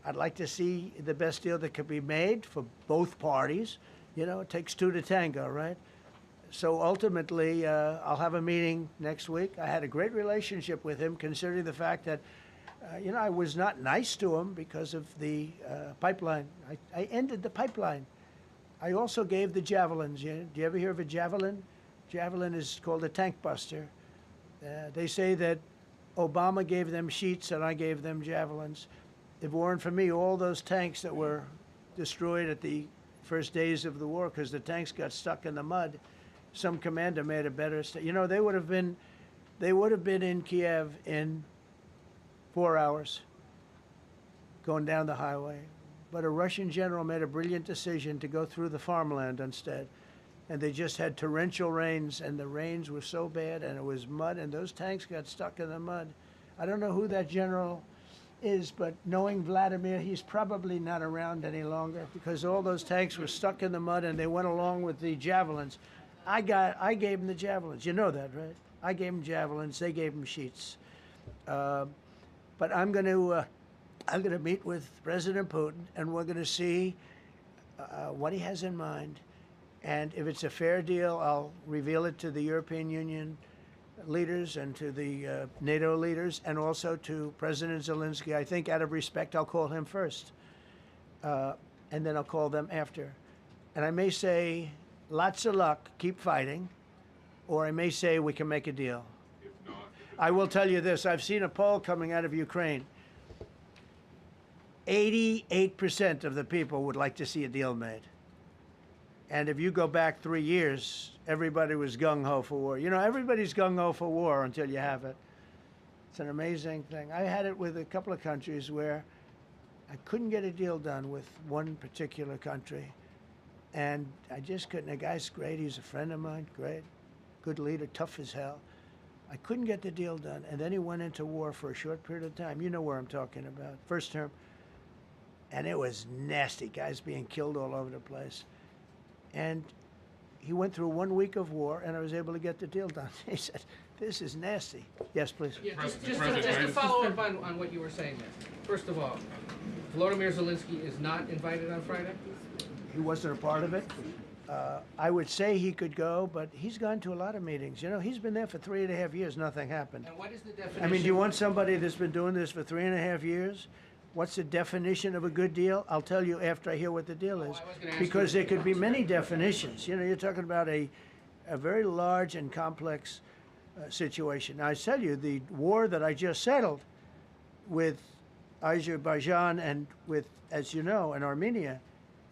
I'd like to see the best deal that could be made for both parties. It takes two to tango, right? So ultimately, I'll have a meeting next week. I had a great relationship with him, considering the fact that, I was not nice to him because of the pipeline. I ended the pipeline. I also gave the javelins. Do you ever hear of a javelin? Javelin is called a tank buster. They say that Obama gave them sheets and I gave them javelins. If it weren't for me, all those tanks that were destroyed at the first days of the war because the tanks got stuck in the mud, some commander made a better. They would have been in Kiev in 4 hours going down the highway. But a Russian general made a brilliant decision to go through the farmland instead. And they just had torrential rains, and the rains were so bad, and it was mud, and those tanks got stuck in the mud. I don't know who that general is, but knowing Vladimir, he's probably not around any longer because all those tanks were stuck in the mud, and they went along with the javelins. I gave them the javelins. You know that, right? I gave them javelins. They gave them sheets. But I'm going to meet with President Putin, and we're going to see what he has in mind. And if it's a fair deal, I'll reveal it to the European Union leaders and to the NATO leaders and also to President Zelensky. I think out of respect, I'll call him first. And then I'll call them after. And I may say, lots of luck, keep fighting. Or I may say, we can make a deal. If not, I will tell you this. I've seen a poll coming out of Ukraine. 88% of the people would like to see a deal made. And if you go back 3 years, everybody was gung-ho for war. Everybody's gung-ho for war until you have it. It's an amazing thing. I had it with a couple of countries where I couldn't get a deal done with one particular country. And I just couldn't. The guy's great. He's a friend of mine. Great. Good leader. Tough as hell. I couldn't get the deal done. And then he went into war for a short period of time. You know where I'm talking about. First term. And it was nasty. Guys being killed all over the place. And he went through 1 week of war, and I was able to get the deal done. He said, this is nasty. Yes, please. Yeah, just to follow up on what you were saying there. First of all, Volodymyr Zelensky is not invited on Friday? He wasn't a part of it. I would say he could go, but he's gone to a lot of meetings. He's been there for 3.5 years. Nothing happened. And what is the definition? I mean, do you want somebody that's been doing this for 3.5 years? What's the definition of a good deal? I'll tell you after I hear what the deal is. gonna ask Because you- there could be many definitions. You know, you're talking about a very large and complex situation. Now, I tell you, the war that I just settled with Azerbaijan and with, as you know, and Armenia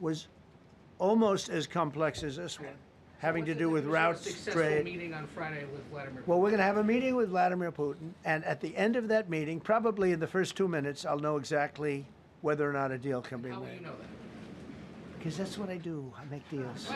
was almost as complex as this one, having to do with routes, Successful trade. meeting on Friday with Vladimir Putin. Well, we're going to have a meeting with Vladimir Putin, and at the end of that meeting, probably in the first 2 minutes, I'll know exactly whether or not a deal can be How will made. you know that? Because that's what I do. I make deals.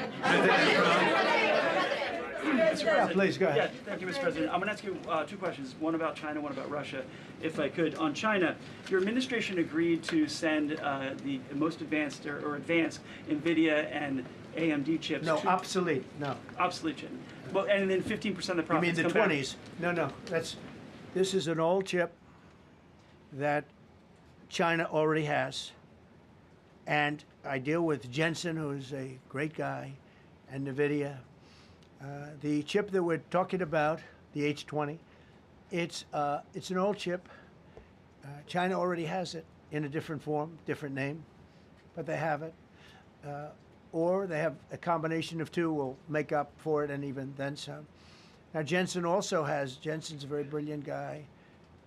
Mr. President. please, go ahead. Yeah, thank you, Mr. President. I'm going to ask you two questions, one about China, one about Russia, if I could. On China, your administration agreed to send the most advanced or advanced NVIDIA and AMD chips. No, obsolete. No. Obsolete chip. Well, and then 15% of the You profits mean the come back. 20s? No. This is an old chip that China already has. And I deal with Jensen, who's a great guy, and NVIDIA. The chip that we're talking about, the H20, it's an old chip. China already has it in a different form, different name, but they have it. Or they have a combination of two will make up for it and even then some. Now Jensen's a very brilliant guy,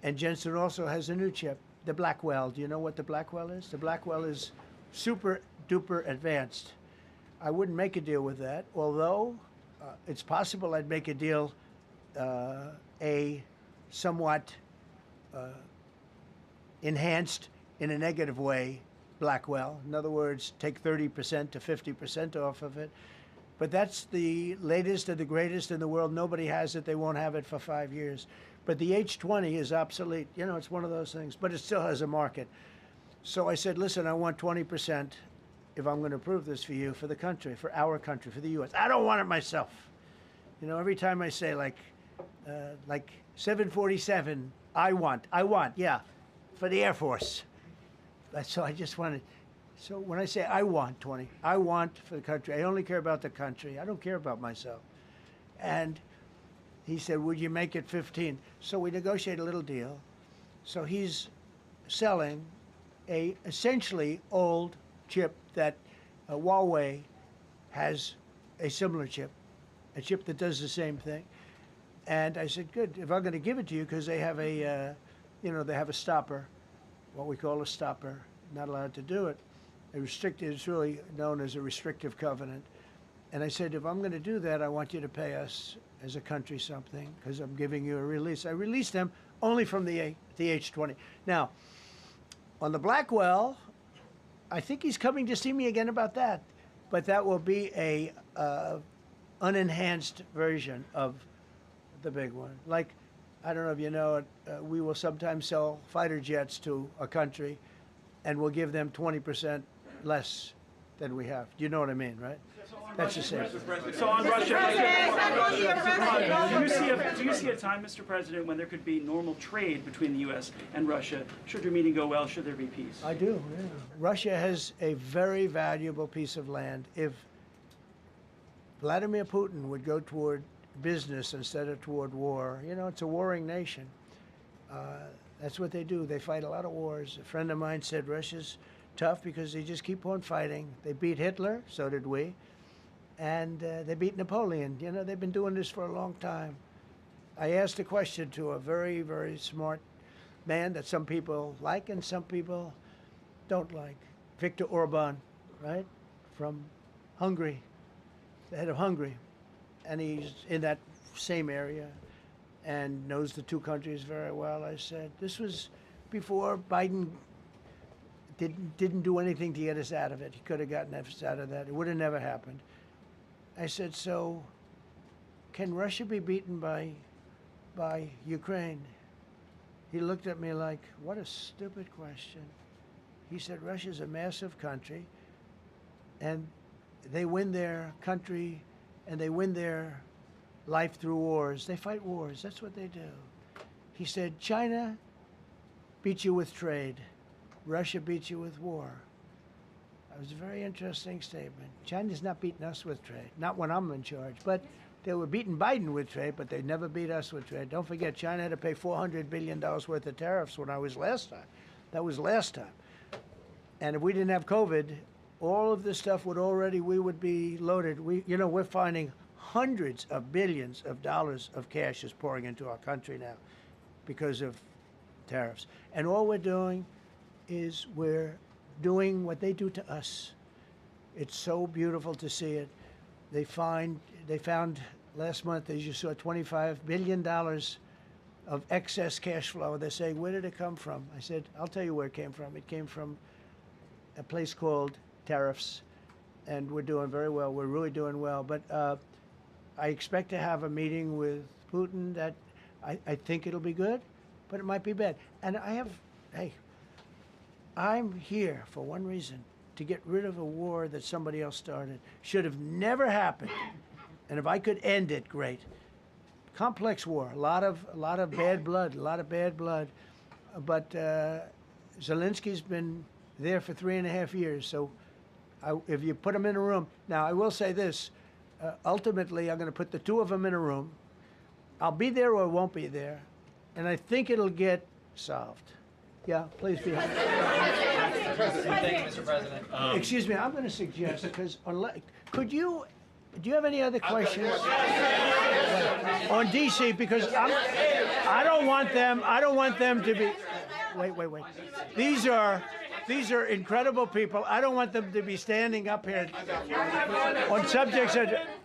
and Jensen also has a new chip, the Blackwell. Do you know what the Blackwell is? The Blackwell is super duper advanced. I wouldn't make a deal with that, although it's possible I'd make a deal, a somewhat enhanced in a negative way Blackwell. In other words, take 30% to 50% off of it. But that's the latest and the greatest in the world. Nobody has it. They won't have it for 5 years. But the H20 is obsolete. You know, it's one of those things. But it still has a market. So I said, listen, I want 20% if I'm going to approve this for you, for the country, for our country, for the U.S. I don't want it myself. You know, every time I say like 747, I want, yeah, for the Air Force. So I just wanted, so when I say I want 20, I want for the country. I only care about the country. I don't care about myself. And he said, would you make it 15? So we negotiate a little deal. So he's selling a essentially old chip that Huawei has a similar chip, a chip that does the same thing. And I said, good, if I'm going to give it to you, because they have a, they have a stopper, what we call a stopper, not allowed to do it. It's really known as a restrictive covenant. And I said, if I'm going to do that, I want you to pay us as a country something, because I'm giving you a release. I released them only from the H20. Now, on the Blackwell, I think he's coming to see me again about that. But that will be a unenhanced version of the big one. Like, I don't know if you know it, we will sometimes sell fighter jets to a country and we'll give them 20% less than we have. You know what I mean, right? That's the same. So on Russia, do you see a time, Mr. President, when there could be normal trade between the U.S. and Russia? Should your meeting go well, should there be peace? I do, yeah. Russia has a very valuable piece of land. If Vladimir Putin would go toward business instead of toward war, you know, it's a warring nation. That's what they do. They fight a lot of wars. A friend of mine said Russia's tough because they just keep on fighting. They beat Hitler, so did we. And they beat Napoleon. You know, they've been doing this for a long time. I asked a question to a very, very smart man that some people like and some people don't like. Viktor Orban, right? From Hungary, the head of Hungary. And he's in that same area and knows the two countries very well. I said, this was before Biden didn't do anything to get us out of it. He could have gotten us out of that. It would have never happened. I said, so can Russia be beaten by Ukraine? He looked at me like, what a stupid question. He said, Russia's a massive country, and they win their country, and they win their life through wars. They fight wars. That's what they do. He said, China beats you with trade. Russia beats you with war. That was a very interesting statement. China's not beating us with trade, not when I'm in charge. But they were beating Biden with trade, but they never beat us with trade. Don't forget, China had to pay $400 billion worth of tariffs when I was last time. That was last time. And if we didn't have COVID, all of this stuff we would be loaded. We're finding hundreds of billions of dollars of cash is pouring into our country now because of tariffs. And all we're doing is we're doing what they do to us. It's so beautiful to see it. They found last month, as you saw, $25 billion of excess cash flow. They're saying, where did it come from? I said, I'll tell you where it came from. It came from a place called tariffs, and we're doing very well. We're really doing well. But I expect to have a meeting with Putin that I think it'll be good, but it might be bad. And I'm here for one reason, to get rid of a war that somebody else started. Should have never happened. And if I could end it, great. Complex war, a lot of bad blood, But Zelensky's been there for 3.5 years. So if you put him in a room, now I will say this, ultimately I'm going to put the two of them in a room. I'll be there or I won't be there. And I think it'll get solved. Yeah, please be happy. Thank you, Mr. President. Excuse me, I'm going to suggest, because do you have any other questions on DC? Because I don't want them to be. Wait. These are incredible people. I don't want them to be standing up here on subjects.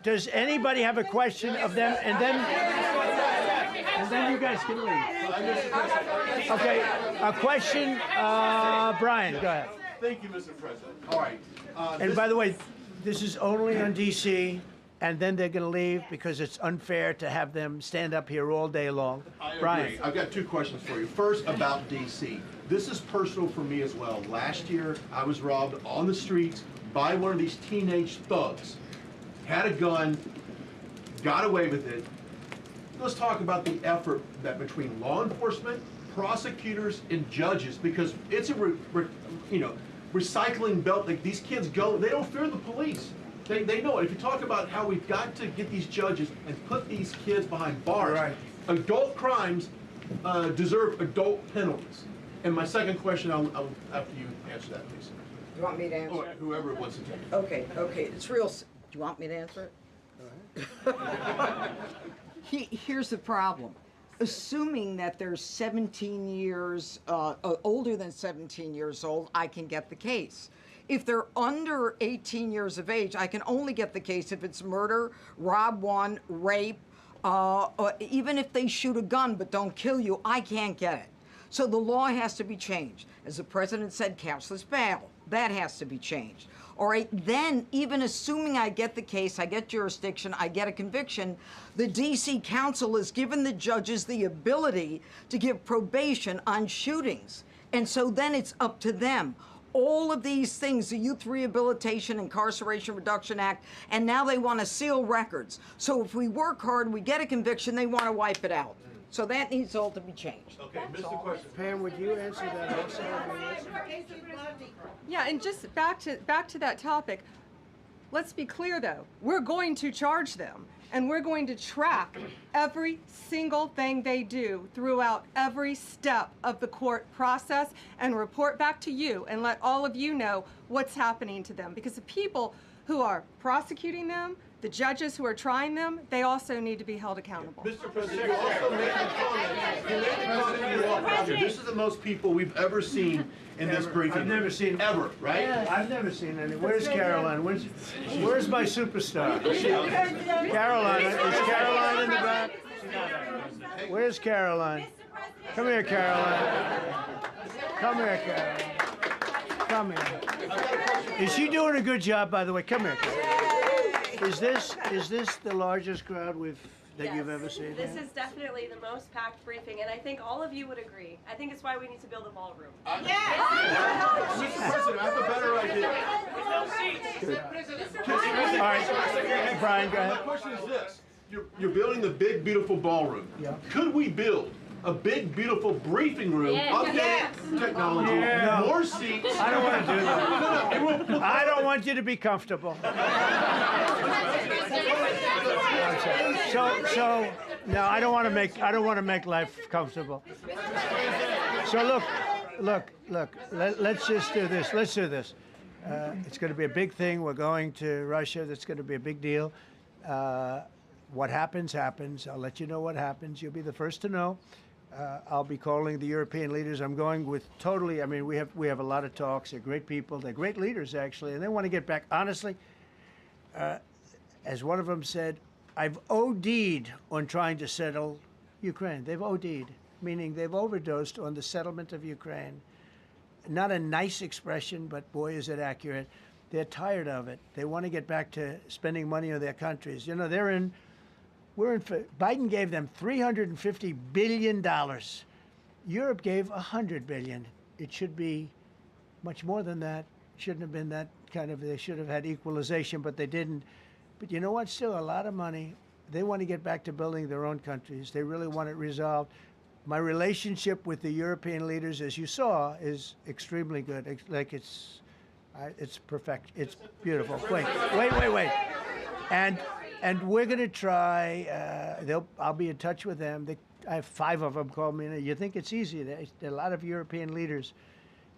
Does anybody have a question of them? And then you guys can leave. Okay, a question, Brian, go ahead. Thank you, Mr. President. All right. And by the way, this is only on DC, and then they're going to leave because it's unfair to have them stand up here all day long. Brian. I've got two questions for you. First, about DC. This is personal for me as well. Last year, I was robbed on the streets by one of these teenage thugs. Had a gun, got away with it. Let's talk about the effort that between law enforcement, prosecutors, and judges, because it's a recycling belt. Like, these kids go, they don't fear the police. They know it. If you talk about how we've got to get these judges and put these kids behind bars, right. Adult crimes deserve adult penalties. And my second question, I'll after you answer that, please. You want me to answer it? Whoever wants to take it. Okay. It's real. Do you want me to answer it? Go ahead. Here's the problem. Assuming that they're 17 years, older than 17 years old, I can get the case. If they're under 18 years of age, I can only get the case if it's murder, rob one, rape, or even if they shoot a gun but don't kill you, I can't get it. So the law has to be changed. As the president said, cashless bail. That has to be changed. All right, then even assuming I get the case, I get jurisdiction, I get a conviction, the DC Council has given the judges the ability to give probation on shootings. And so then it's up to them. All of these things, the Youth Rehabilitation Incarceration Reduction Act, and now they want to seal records. So if we work hard, we get a conviction, they want to wipe it out. So that needs all to be changed. Okay, Mr. Question. Pam, would you answer that also? Yeah, and just back to that topic, let's be clear though, we're going to charge them and we're going to track every single thing they do throughout every step of the court process and report back to you and let all of you know what's happening to them, because the people who are prosecuting them, the judges who are trying them, they also need to be held accountable. Mr. President, you also made a comment. You made a comment you walked out here. This is the most people we've ever seen in this briefing. I've never seen ever, right? Yes. I've never seen any. Where's Caroline? Where's my superstar? Caroline. Is Caroline in the back? Where's Caroline? Come here, Caroline. Come here, Caroline. Come here. Is she doing a good job, by the way? Come here, Caroline. Is this the largest crowd that you've ever seen? This is definitely the most packed briefing, and I think all of you would agree. I think it's why we need to build a ballroom. Mr. President, I have a better idea. All right, Brian, go ahead. My question is this. You're building the big, beautiful ballroom. Yeah. Could we build a big, beautiful briefing room, updated technology, more seats? I don't want to do that. I don't want you to be comfortable. So no, I don't want to make life comfortable. So look, look. Let's just do this. Let's do this. It's going to be a big thing. We're going to Russia. That's going to be a big deal. What happens, happens. I'll let you know what happens. You'll be the first to know. I'll be calling the European leaders. I'm going with totally. I mean, we have a lot of talks. They're great people. They're great leaders, actually, and they want to get back. Honestly, as one of them said, I've OD'd on trying to settle Ukraine. They've OD'd, meaning they've overdosed on the settlement of Ukraine. Not a nice expression, but boy, is it accurate. They're tired of it. They want to get back to spending money on their countries. You know, Biden gave them $350 billion. Europe gave $100 billion. It should be much more than that. Shouldn't have been that kind of, they should have had equalization, but they didn't. But you know what? Still a lot of money. They want to get back to building their own countries. They really want it resolved. My relationship with the European leaders, as you saw, is extremely good. Like it's perfect. It's beautiful. Wait. And we're going to try. I'll be in touch with them. I have 5 of them call me. You think it's easy? There are a lot of European leaders,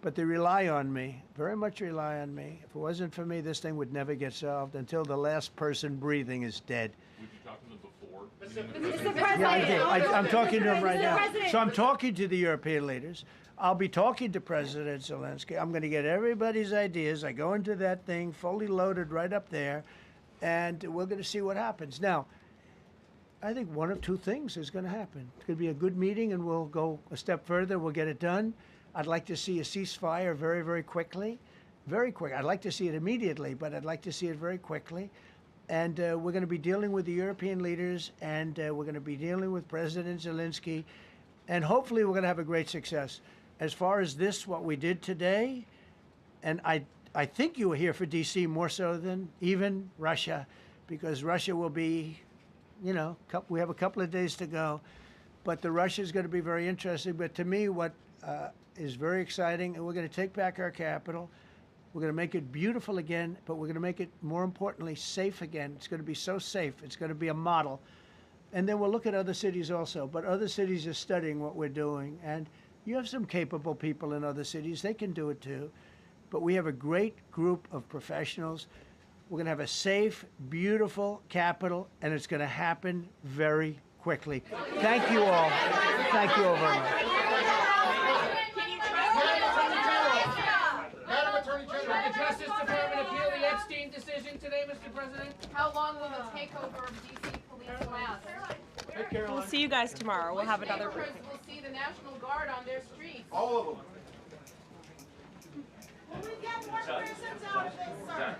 but they rely on me. Very much rely on me. If it wasn't for me, this thing would never get solved until the last person breathing is dead. Would you talk to them before? Mr. President. Yeah, I did. I'm talking to them right now. So I'm talking to the European leaders. I'll be talking to President Zelensky. I'm going to get everybody's ideas. I go into that thing fully loaded right up there, and we're going to see what happens. Now, I think one of 2 things is going to happen. It's going to be a good meeting, and we'll go a step further. We'll get it done. I'd like to see a ceasefire very, very quickly. Very quick. I'd like to see it immediately, but I'd like to see it very quickly. And we're going to be dealing with the European leaders, and we're going to be dealing with President Zelensky, and hopefully we're going to have a great success. As far as this, what we did today, and I think you were here for D.C. more so than even Russia, because Russia will be, you know, we have a couple of days to go, but the Russia is going to be very interesting. But to me, what is very exciting, and we're going to take back our capital. We're going to make it beautiful again, but we're going to make it, more importantly, safe again. It's going to be so safe. It's going to be a model. And then we'll look at other cities also. But other cities are studying what we're doing. And you have some capable people in other cities. They can do it too. But we have a great group of professionals. We're going to have a safe, beautiful capital, and it's going to happen very quickly. Thank you all. Thank you all very much. Will the Justice Department appeal the Epstein decision today, Mr. President? How long will the takeover of DC police last? We'll see you guys tomorrow. We'll have another briefing. We'll see the National Guard on their streets. All of them. Will we get more prisons out of this, sir?